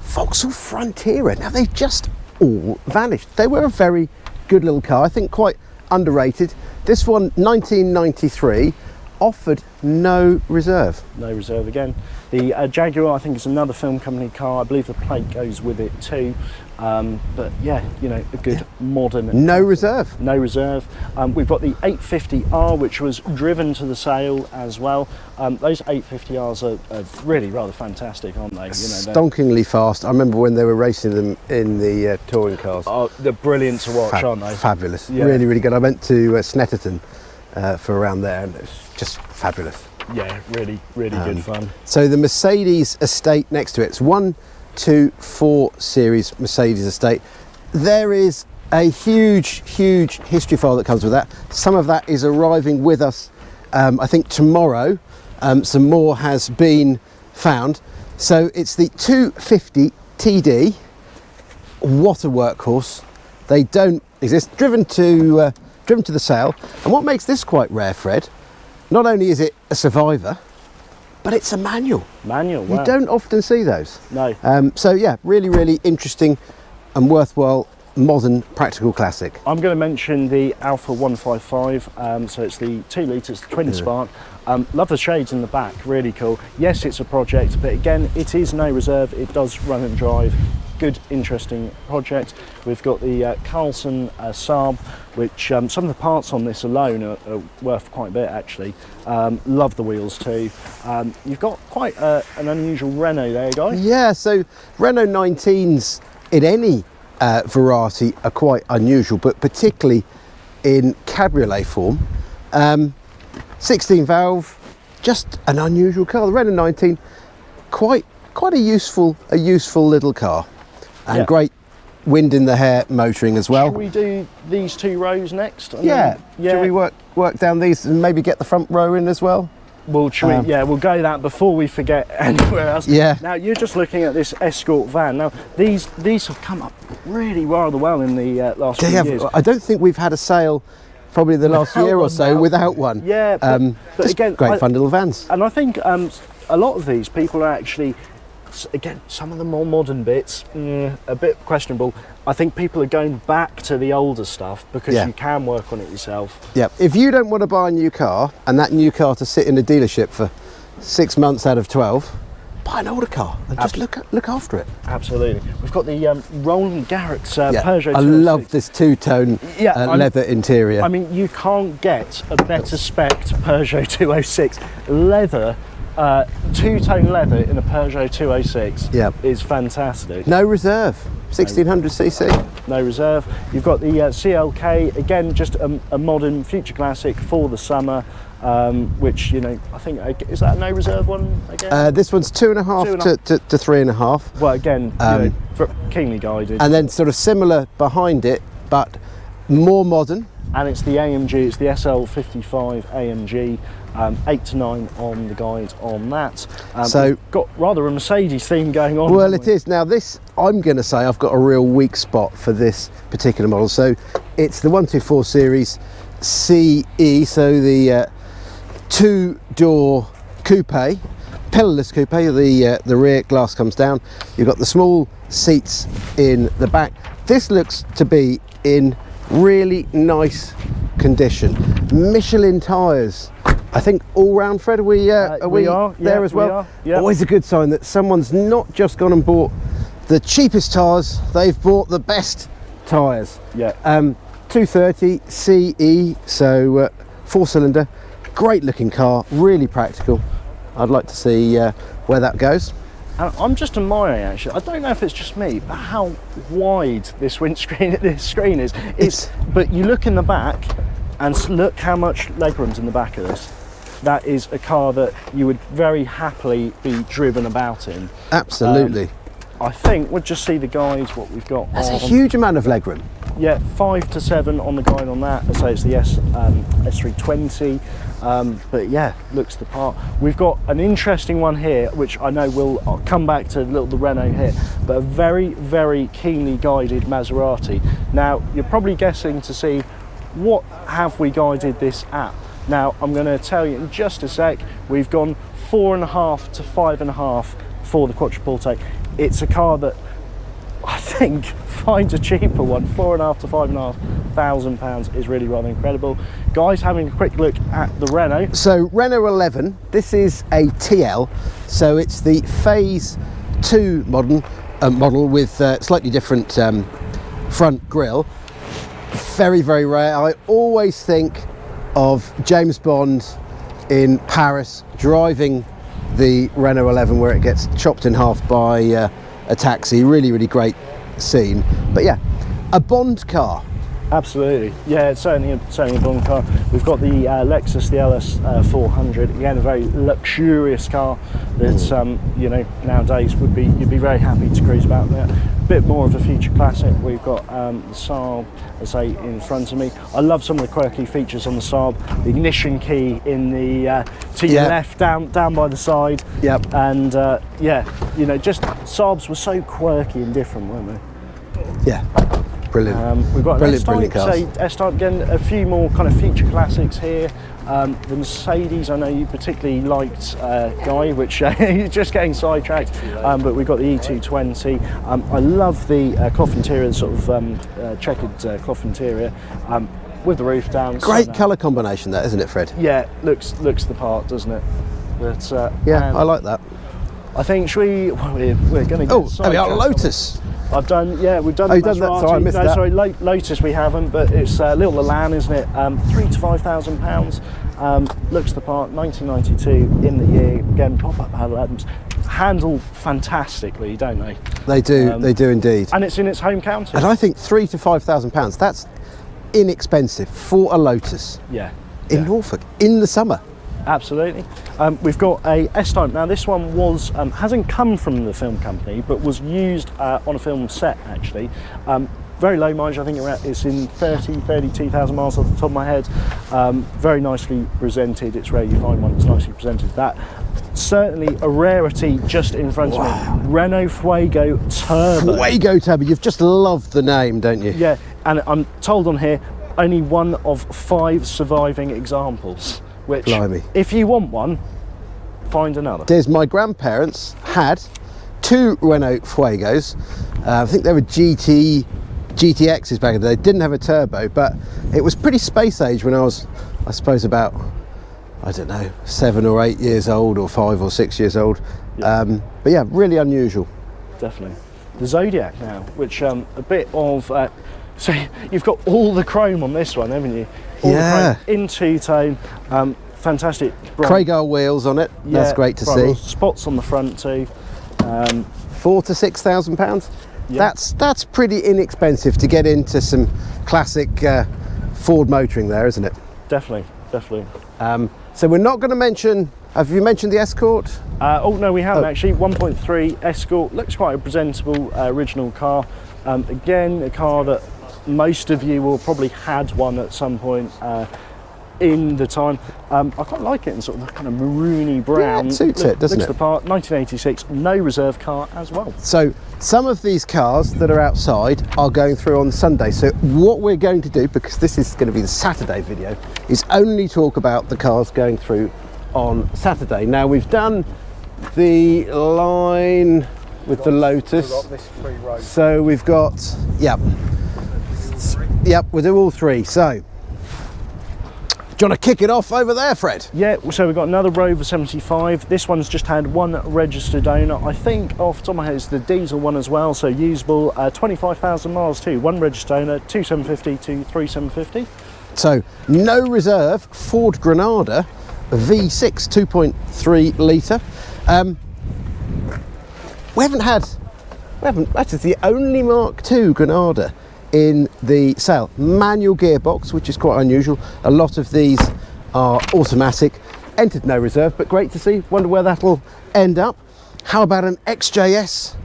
Vauxhall Frontierer. Now they've just all vanished. They were a very good little car, I think quite underrated. This one, 1993, offered no reserve. No reserve again. The Jaguar, I think, is another film company car. I believe the plate goes with it too. But yeah, a good modern. No reserve. No reserve. We've got the 850R, which was driven to the sale as well. Those 850Rs are really rather fantastic, aren't they? Stonkingly fast. I remember when they were racing them in the touring cars. Oh, they're brilliant to watch, aren't they? Fabulous. Yeah. Really, really good. I went to Snetterton for around there, and it's just fabulous. Yeah, really, really good fun. So the Mercedes estate next to it, it's 1, 2, 4 series Mercedes estate. There is a huge history file that comes with that. Some of that is arriving with us, I think tomorrow. Some more has been found. So it's the 250 TD. What a workhorse. They don't exist. Driven to the sale. And what makes this quite rare, Fred, not only is it a survivor, but it's a manual. Manual, wow. You don't often see those. No. So yeah, really interesting and worthwhile modern practical classic. I'm going to mention the Alpha 155, so it's the 2 litres twin spark. Love the shades in the back, really cool. Yes, it's a project, but again, it is no reserve. It does run and drive. Good, interesting project. We've got the Carlson Saab, which some of the parts on this alone are worth quite a bit actually. Love the wheels too. You've got quite an unusual Renault there, Guy. Yeah, so Renault 19s in any variety are quite unusual, but particularly in cabriolet form. 16 valve, just an unusual car. The Renault 19, quite a useful little car. And great wind in the hair motoring as well. Should we do these 2 rows next? Yeah. Should we work down these and maybe get the front row in as well? Well, we'll go that before we forget anywhere else. Yeah. Now you're just looking at this Escort van. Now these have come up really rather well in the last few years. I don't think we've had a sale probably the last year or so without one. Yeah, but again, great fun little vans. And I think a lot of these people are actually, again, some of the more modern bits, a bit questionable. I think people are going back to the older stuff because you can work on it yourself. Yeah, if you don't want to buy a new car and that new car to sit in a dealership for 6 months out of 12, buy an older car and just look after it. Absolutely. We've got the Roland Garrett's Peugeot 206. I love this two-tone leather interior. I mean, you can't get a better spec Peugeot 206. Leather, two-tone leather in a Peugeot 206 is fantastic. No reserve, 1600cc. No reserve. You've got the CLK, again, just a modern future classic for the summer. Which, you know, I think, is that a no reserve one again? This one's 2.5 to 3.5. Well, again, keenly guided. And then sort of similar behind it, but more modern. And it's the AMG, it's the SL55 AMG, 8 to 9 on the guide on that. So got rather a Mercedes theme going on. Well, it is. Now this, I'm going to say I've got a real weak spot for this particular model. So it's the 124 Series CE, so the 2-door coupe, pillarless coupe. The rear glass comes down. You've got the small seats in the back. This looks to be in really nice condition. Michelin tyres. I think all round, Fred, are we there as well? Always a good sign that someone's not just gone and bought the cheapest tyres, they've bought the best tyres. 230 CE, so 4-cylinder, great looking car, really practical. I'd like to see where that goes. And I'm just admiring, actually, I don't know if it's just me, but how wide this windscreen, this screen is. But you look in the back and look how much legroom's in the back of this. That is a car that you would very happily be driven about in. Absolutely. I think we'll just see the guides, what we've got. That's a huge amount of legroom. Yeah, 5 to 7 on the guide on that. So it's the S320. But yeah, looks the part. We've got an interesting one here, which I know I'll come back to the Renault here, but a very, very keenly guided Maserati. Now, you're probably guessing to see what have we guided this at. Now, I'm going to tell you in just a sec. We've gone 4.5 to 5.5 for the Quattroporte. It's a car that I think finds a cheaper one. 4.5 to 5.5 thousand pounds is really rather incredible. Guys, having a quick look at the Renault. So Renault 11, this is a TL, so it's the Phase 2 model with slightly different front grille. Very, very rare. I always think of James Bond in Paris driving the Renault 11 where it gets chopped in half by a taxi. Really, really great scene. But yeah, a Bond car. Absolutely, yeah, it's certainly a Bond car. We've got the Lexus, the LS 400. Again, a very luxurious car that's you know, nowadays you'd be very happy to cruise about there. A bit more of a future classic. We've got the Saab, as I say, in front of me. I love some of the quirky features on the Saab. The ignition key in the to your left, down by the side. Yep. And yeah, you know, just Saabs were so quirky and different, weren't they? Yeah. Brilliant. We've got an S-Type, again, a few more kind of feature classics here. The Mercedes, I know you particularly liked, Guy, which you're just getting sidetracked, but we've got the E220. I love the cloth interior, sort of checkered cloth interior, with the roof down. Great colour combination that, isn't it, Fred? Yeah, looks the part, doesn't it? But, yeah, I like that. I think, we're going to get sidetracked. Oh, we are Lotus. We've done Oh, you've done that, sorry, I missed that. Sorry, Lotus we haven't, but it's little Milan, isn't it? £3,000 to £5,000. Looks the part, 1992 in the year. Again, pop-up headlamps. Handle fantastically, don't they? They do indeed. And it's in its home county. And I think £3,000 to £5,000, that's inexpensive for a Lotus. Yeah. In Norfolk, in the summer. Absolutely. We've got a S-Type. Now this one was hasn't come from the film company, but was used on a film set actually. Very low mileage, I think it's in 32,000 miles off the top of my head. Very nicely presented. It's rare you find one that's nicely presented. That certainly a rarity just in front of me. Renault Fuego Turbo. Fuego Turbo, you've just loved the name, don't you? Yeah, and I'm told on here, only one of 5 surviving examples, which, Blimey. if you want one, find another. There's my grandparents had 2 Renault Fuegos. I think they were GTXs back in the day. Didn't have a turbo, but it was pretty space age when I was, I suppose, about, I don't know, 7 or 8 years old, or 5 or 6 years old. Yeah. But yeah, really unusual. Definitely. The Zodiac now, which a bit of, so you've got all the chrome on this one, haven't you? All Yeah. the chrome in two-tone, fantastic. Craigal wheels on it. Yeah, That's great to front see. spots on the front too. £4,000 to £6,000. Yeah. That's pretty inexpensive to get into some classic Ford motoring there, isn't it? Definitely, definitely. So we're not going to mention, have you mentioned the Escort? Oh no, we haven't actually. 1.3 Escort, looks quite a presentable original car. Again, a car that most of you will probably had one at some point in the time. I quite like it in sort of a kind of maroony brown. Yeah, it suits it, doesn't looks it? the part. 1986, no reserve car as well. So some of these cars that are outside are going through on Sunday. So what we're going to do, because this is going to be the Saturday video, is only talk about the cars going through on Saturday. Now we've done the line with the Lotus. We've got this 3 rows. So we've got, yep, we'll do all 3. So, do you want to kick it off over there, Fred? Yeah, so we've got another Rover 75. This one's just had 1 registered owner. I think off the top of my head it's the diesel one as well, so usable. 25,000 miles too. 1 registered owner, 2750 to 3750. So, no reserve, Ford Granada, V6, 2.3 litre. Actually, it's the only Mark II Granada in the sale. Manual gearbox, which is quite unusual. A lot of these are automatic. Entered no reserve, but great to see. Wonder where that'll end up. How about an XJS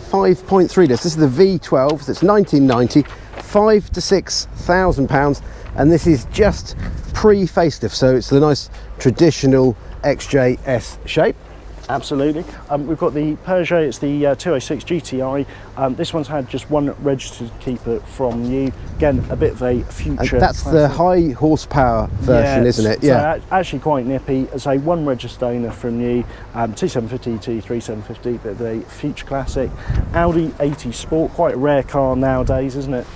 5.3 litre? This is the V12, so it's 1990, £5,000 to £6,000, and this is just pre-facelift, so it's the nice traditional XJS shape. Absolutely. We've got the Peugeot, it's the 206 GTI. This one's had just 1 registered keeper from you. Again, a bit of a future. And that's the high horsepower version, isn't it? Yeah. So actually quite nippy. As a 1 registered owner from you, 2750 to 3750, bit of a future classic. Audi 80 Sport, quite a rare car nowadays, isn't it?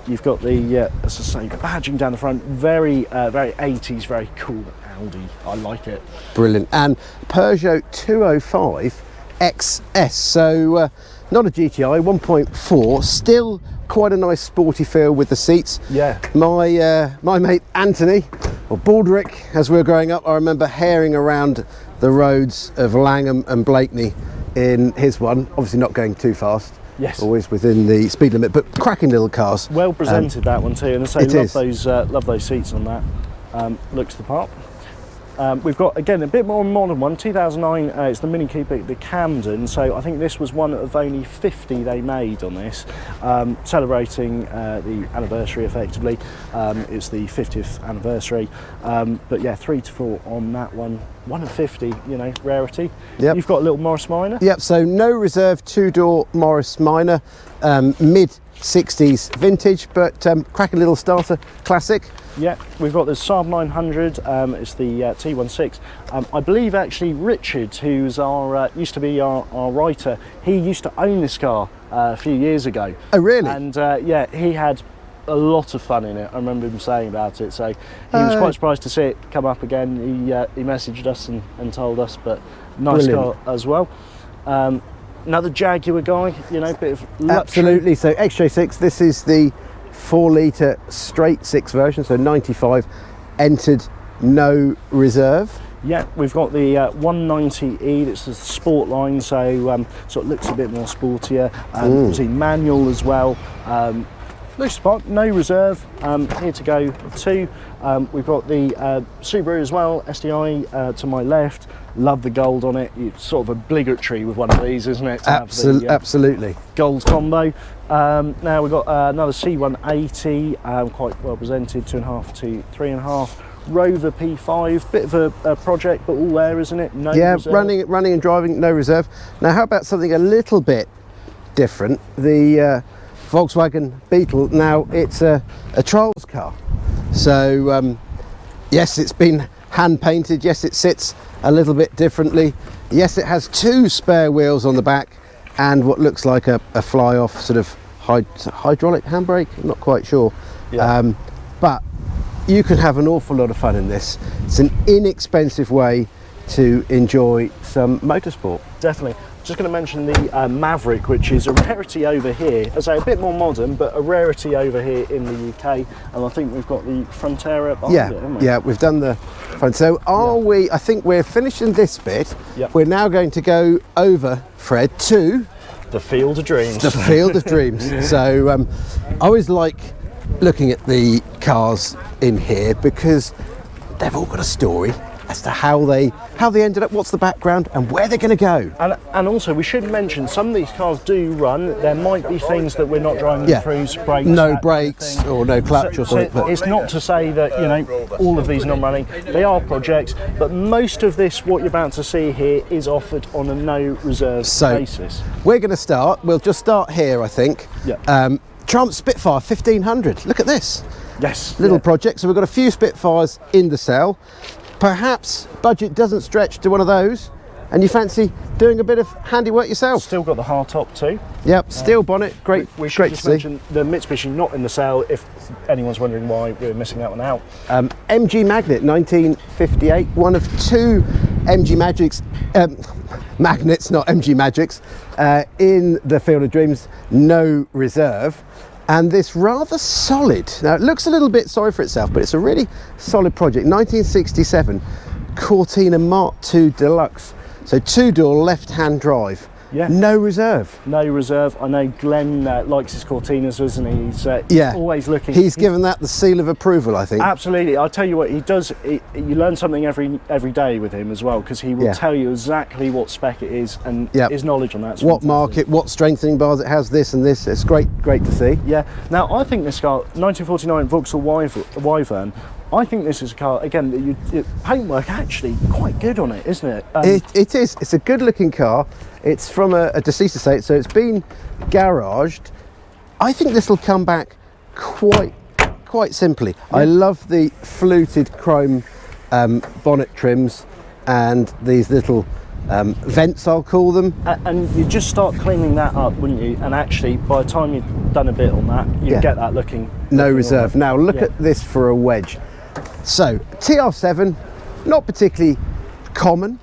You've got the, as I say, badging down the front, very 80s, very cool Audi. I like it. Brilliant. And Peugeot 205 XS, so not a GTI, 1.4, still quite a nice sporty feel with the seats. Yeah. My mate Anthony, or Baldrick, as we were growing up, I remember herring around the roads of Langham and Blakeney in his one, obviously not going too fast. Yes. Always within the speed limit, but cracking little cars. Well presented, that one too, and I say love those seats on that. Looks the part. We've got, again, a bit more modern one, 2009, it's the Mini Cooper, the Camden, so I think this was one of only 50 they made on this, celebrating the anniversary effectively. It's the 50th anniversary, but yeah, 3 to 4 on that one. 1 of 50, you know, rarity. Yep. You've got a little Morris Minor. Yep, so no reserve 2-door Morris Minor, mid-60s vintage, but cracking little starter classic. Yeah, we've got the Saab 900, it's the T16. I believe actually Richard, who's our used to be our writer, he used to own this car a few years ago. Oh really? And yeah, he had a lot of fun in it. I remember him saying about it, so he was quite surprised to see it come up again. He messaged us and told us, but nice Brilliant. car as well. Another Jaguar guy, you know, bit of luxury. Absolutely, so XJ6, this is the 4 litre straight 6 version, so 95, entered no reserve. Yeah, we've got the 190E, it's the sport line, so sort of looks a bit more sportier. Obviously manual as well. Loose spot, no reserve. Here to go to. We've got the Subaru as well, SDI to my left. Love the gold on it. It's sort of obligatory with one of these, isn't it? Absolutely. Gold combo. Now we've got another C180, quite well presented, 2.5 to 3.5. Rover P5, bit of a project, but all there, isn't it? No reserve. running and driving, no reserve. Now, how about something a little bit different? The Volkswagen Beetle. Now, it's a trials car. So, yes, it's been hand painted. Yes, it sits a little bit differently. Yes, it has 2 spare wheels on the back and what looks like a fly-off sort of hydraulic handbrake. I'm not quite sure. Yeah. But you can have an awful lot of fun in this. It's an inexpensive way to enjoy some motorsport. Definitely. Just going to mention the Maverick, which is a rarity over here. As I say, a bit more modern, but a rarity over here in the UK. And I think we've got the Frontera behind it, haven't we? Yeah, we've done the front. So I think we're finishing this bit. Yep. We're now going to go over, Fred, to the Field of Dreams. The Field of Dreams. So I always like looking at the cars in here because they've all got a story as to how they ended up, what's the background and where they're going to go. And also we should mention some of these cars do run. There might be things that we're not driving through, brakes, no brakes or no clutch or something. So it's not to say that, you know, all of these are not running. They are projects, but most of this, what you're about to see here, is offered on a no reserve basis. We're going to start. We'll just start here, I think. Yeah. Trump Spitfire 1500. Look at this. Yes. Little project. So we've got a few Spitfires in the cell. Perhaps budget doesn't stretch to one of those and you fancy doing a bit of handiwork yourself. Still got the hard top too. Yep, steel bonnet, great. We should great just to see. mention the Mitsubishi not in the sale if anyone's wondering why we're missing that one out. MG Magnet 1958, one of 2 MG Magics, magnets, not MG Magics, in the Field of Dreams, no reserve. And this rather solid, now it looks a little bit sorry for itself, but it's a really solid project. 1967 Cortina Mark II Deluxe, so 2-door left-hand drive. Yeah. No reserve. No reserve. I know Glenn likes his Cortinas, doesn't he? He's always looking. He's given that the seal of approval, I think. Absolutely. I'll tell you what, he does. You learn something every day with him as well, because he will tell you exactly what spec it is and his knowledge on that. What market, what strengthening bars it has, this and this. It's great to see. Yeah. Now, I think this car, 1949 Vauxhall Wyvern, I think this is a car, again, paintwork actually quite good on it, isn't it? It is. It's a good looking car. It's from a deceased estate, so it's been garaged. I think this will come back quite simply. Yeah. I love the fluted chrome bonnet trims and these little vents, I'll call them. And you just start cleaning that up, wouldn't you? And actually, by the time you've done a bit on that, you get that looking no reserve. Now look at this for a wedge. So TR7, not particularly common.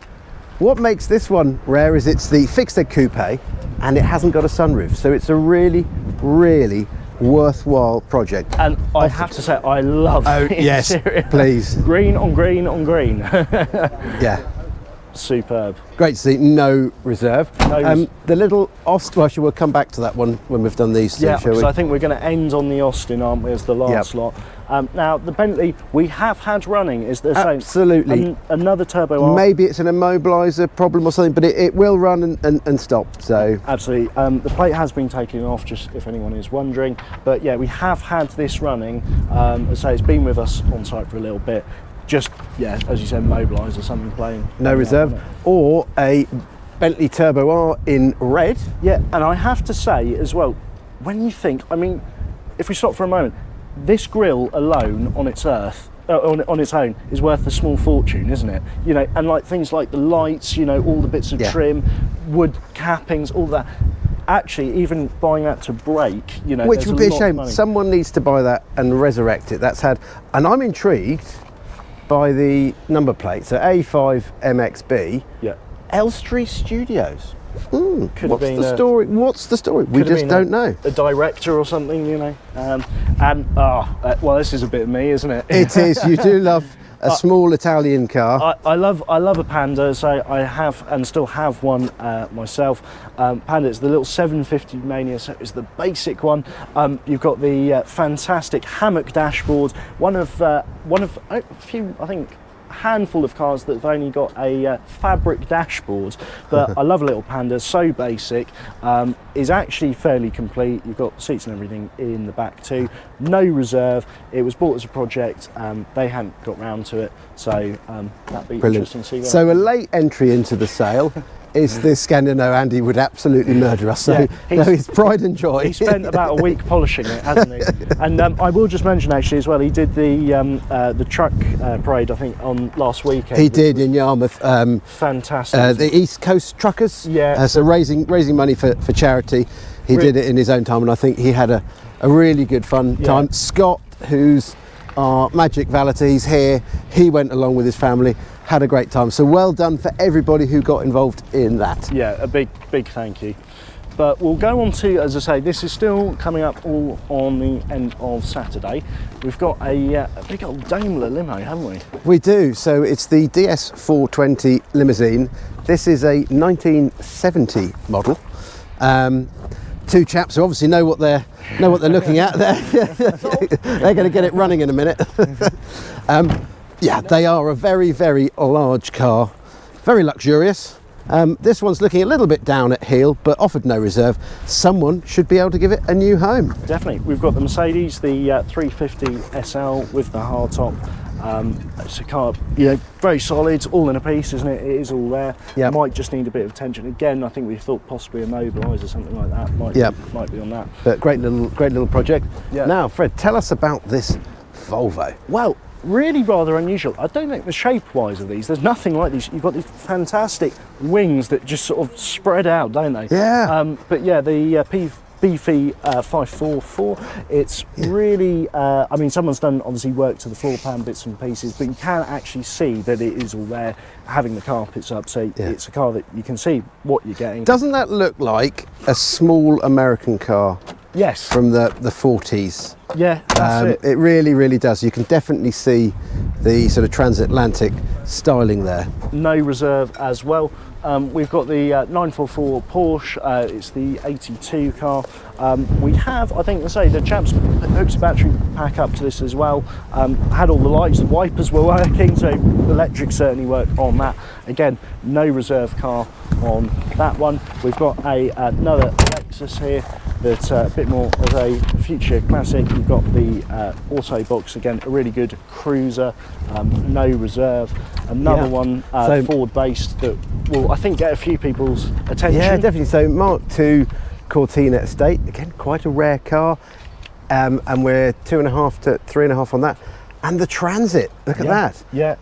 What makes this one rare is it's the fixed head coupe and it hasn't got a sunroof. So it's a really worthwhile project. And I have to say, I love the interior. Please. Green on green on green. Yeah. Superb. Great to see. No reserve. The little Austin, we'll come back to that one when we've done these. Yeah, because I think we're going to end on the Austin, aren't we, as the last lot. Now, the Bentley we have had running is the same. Absolutely. Another turbo R. Maybe it's an immobiliser problem or something, but it will run and stop. So absolutely. The plate has been taken off, just if anyone is wondering. But yeah, we have had this running. As I say, it's been with us on site for a little bit. Just, as you said, mobilised or something playing. No reserve. Or a Bentley Turbo R in red. Yeah, and I have to say as well, when you think, I mean, if we stop for a moment, this grille alone on its own is worth a small fortune, isn't it? You know, and like things like the lights, you know, all the bits of trim, wood cappings, all that. Actually, even buying that to break, you know, which would be a shame. Someone needs to buy that and resurrect it. And I'm intrigued by the number plate. So A5 MXB. Yeah. Elstree Studios. Could What's have been the story? What's the story? We could have just been don't know. A director or something, you know. Well, this is a bit of me, isn't it? It is. You do love a small Italian car. I love a Panda, so I have and still have one myself. Panda, it's the little 750 Mania, so it's the basic one. You've got the fantastic hammock dashboard, one of a few, I think, handful of cars that have only got a fabric dashboard, but I love a little Panda, so basic, is actually fairly complete. You've got seats and everything in the back too, no reserve. It was bought as a project, they hadn't got round to it, so that'd be Brilliant. interesting to see. So a late entry into the sale is this Scandino. Andy would absolutely murder us, so no, his pride and joy. He spent about a week polishing it, hasn't he? And I will just mention actually as well, he did the truck parade, I think, on last weekend. He did in Yarmouth. Fantastic. The East Coast Truckers. Yeah. So raising money for charity. He did it in his own time, and I think he had a really good fun time. Scott, who's our magic valeter, he's here. He went along with his family. Had a great time, so well done for everybody who got involved in that. Yeah, a big thank you. But we'll go on to, as I say, this is still coming up all on the end of Saturday. We've got a big old Daimler limo, haven't we? We do. So it's the DS420 limousine. This is a 1970 model. Two chaps who obviously know what they're looking at. They're going to get it running in a minute. Yeah, they are a very, very large car, very luxurious. This one's looking a little bit down at heel, but offered no reserve. Someone should be able to give it a new home. Definitely. We've got the Mercedes, the 350 SL with the hardtop. It's a car, very solid, all in a piece, isn't it? It is all there. Yep. Might just need a bit of attention. Again, I think we thought possibly a Mobilise or something like that. Might be on that. But great little project. Yeah. Now, Fred, tell us about this Volvo. Well, really rather unusual. I don't think the shape-wise of these, there's nothing like these. You've got these fantastic wings that just sort of spread out, don't they? Yeah. But yeah, the beefy 544, it's really, I mean, someone's done obviously work to the floor pan bits and pieces, but you can actually see that it is all there, having the carpets up, so it's a car that you can see what you're getting. Doesn't that look like a small American car? Yes. From the 40s. Yeah, that's it. It really does. You can definitely see the sort of transatlantic styling there. No reserve as well. We've got the 944 Porsche, it's the 82 car. We have, I think, the chaps hooked a battery pack up to this as well. Had all the lights, the wipers were working, so electric certainly worked on that. Again, no reserve car on that one. We've got another Lexus here that's a bit more of a future classic. You've got the auto box, again, a really good cruiser, no reserve. Another one Ford based that will, I think, get a few people's attention. Yeah, definitely. So Mark II Cortina Estate, again, quite a rare car, and we're 2.5 to 3.5 on that. And the Transit, look at that. Yeah.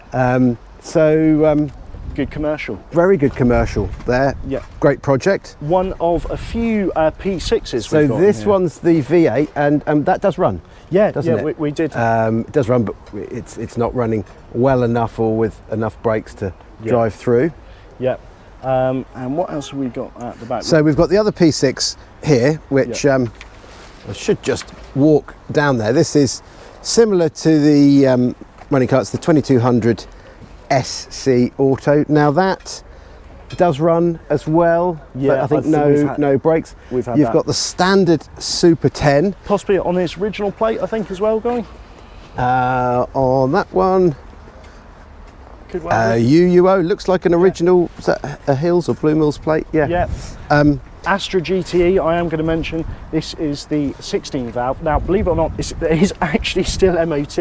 Good commercial. Very good commercial there. Yeah. Great project. One of a few P6s So we've got this here. one's the V8, and that does run. Yeah, doesn't it? We did. It does run, but it's not running well enough or with enough brakes to drive through. Yeah. And what else have we got at the back? So we've got the other P6 here, which I should just walk down there. This is similar to the running car. It's the 2200 SC Auto. Now that does run as well, but I think no brakes. You've got the standard Super 10. Possibly on its original plate, I think, as well, Guy. On that one, Could well be. UUO looks like an original. Is that a Hills or Blue Mills plate? Yeah. Yeah. Astra GTE, I am going to mention, this is the 16 valve. Now, believe it or not, it is actually still MOT.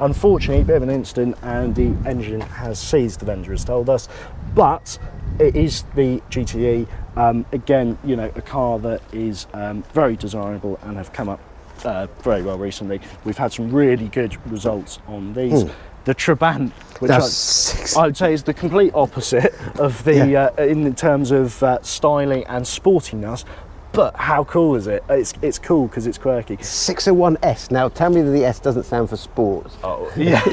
Unfortunately, a bit of an incident and the engine has seized, the vendor has told us. But it is the GTE. Again, a car that is very desirable and have come up very well recently. We've had some really good results on these. The Trabant, which I would say is the complete opposite of the in terms of styling and sportiness, But how cool is it? It's cool because it's quirky. 601S. Now tell me that the S doesn't stand for sports. Oh, yeah.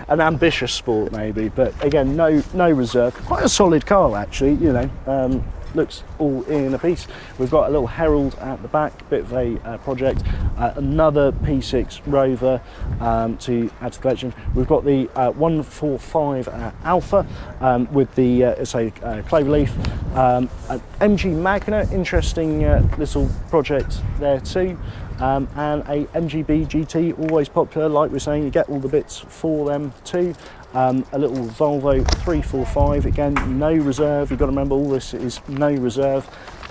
An ambitious sport maybe, but again, no reserve. Quite a solid car actually, you know. Looks all in a piece. We've got a little Herald at the back, bit of a project. Another P6 Rover to add to the collection. We've got the 145 Alpha with the cloverleaf. An MG Magna, interesting little project there too. And a MGB GT, always popular, like we're saying, you get all the bits for them too. A little Volvo 345, again, no reserve. You've got to remember all this is no reserve.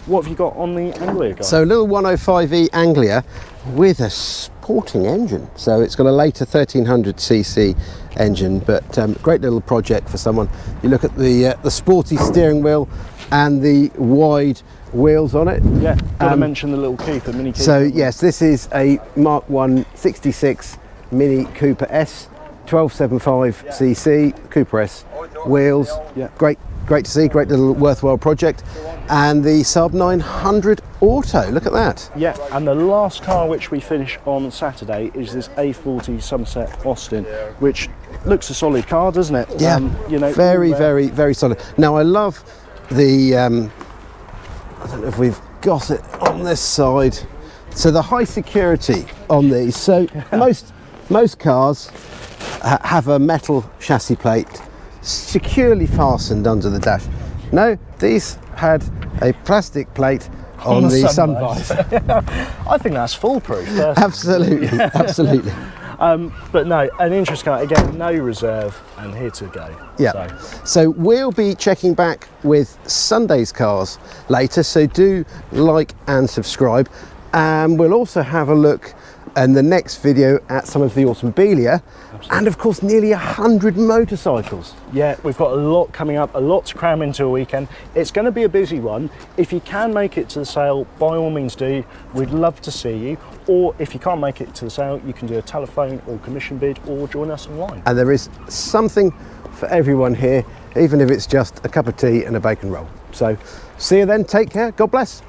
What have you got on the Anglia, guys? So a little 105e Anglia with a sporting engine. So it's got a later 1300cc engine, but great little project for someone. You look at the sporty steering wheel and the wide wheels on it. Yeah, got to mention the little Cooper, Mini Cooper. So yes, this is a Mark 1 66 Mini Cooper S, 1275cc Cooper S wheels. Yeah. Great to see, great little worthwhile project. And the Saab 900 Auto, look at that. Yeah, and the last car which we finish on Saturday is this A40 Somerset Austin, which looks a solid car, doesn't it? Yeah, you know, very solid. Now I love the, I don't know if we've got it on this side. So the high security on these. So most cars have a metal chassis plate securely fastened under the dash. No, these had a plastic plate on the sun visor. I think that's foolproof. Absolutely, absolutely. But no, an interesting car, again, no reserve and here to go. Yeah, so we'll be checking back with Sunday's cars later, so do like and subscribe. And we'll also have a look in the next video at some of the automobilia. Absolutely. And of course nearly 100 motorcycles. Yeah, we've got a lot coming up, a lot to cram into a weekend. It's going to be a busy one. If you can make it to the sale, by all means do. We'd love to see you. Or if you can't make it to the sale, you can do a telephone or commission bid or join us online. And there is something for everyone here, even if it's just a cup of tea and a bacon roll. So see you then, take care, God bless.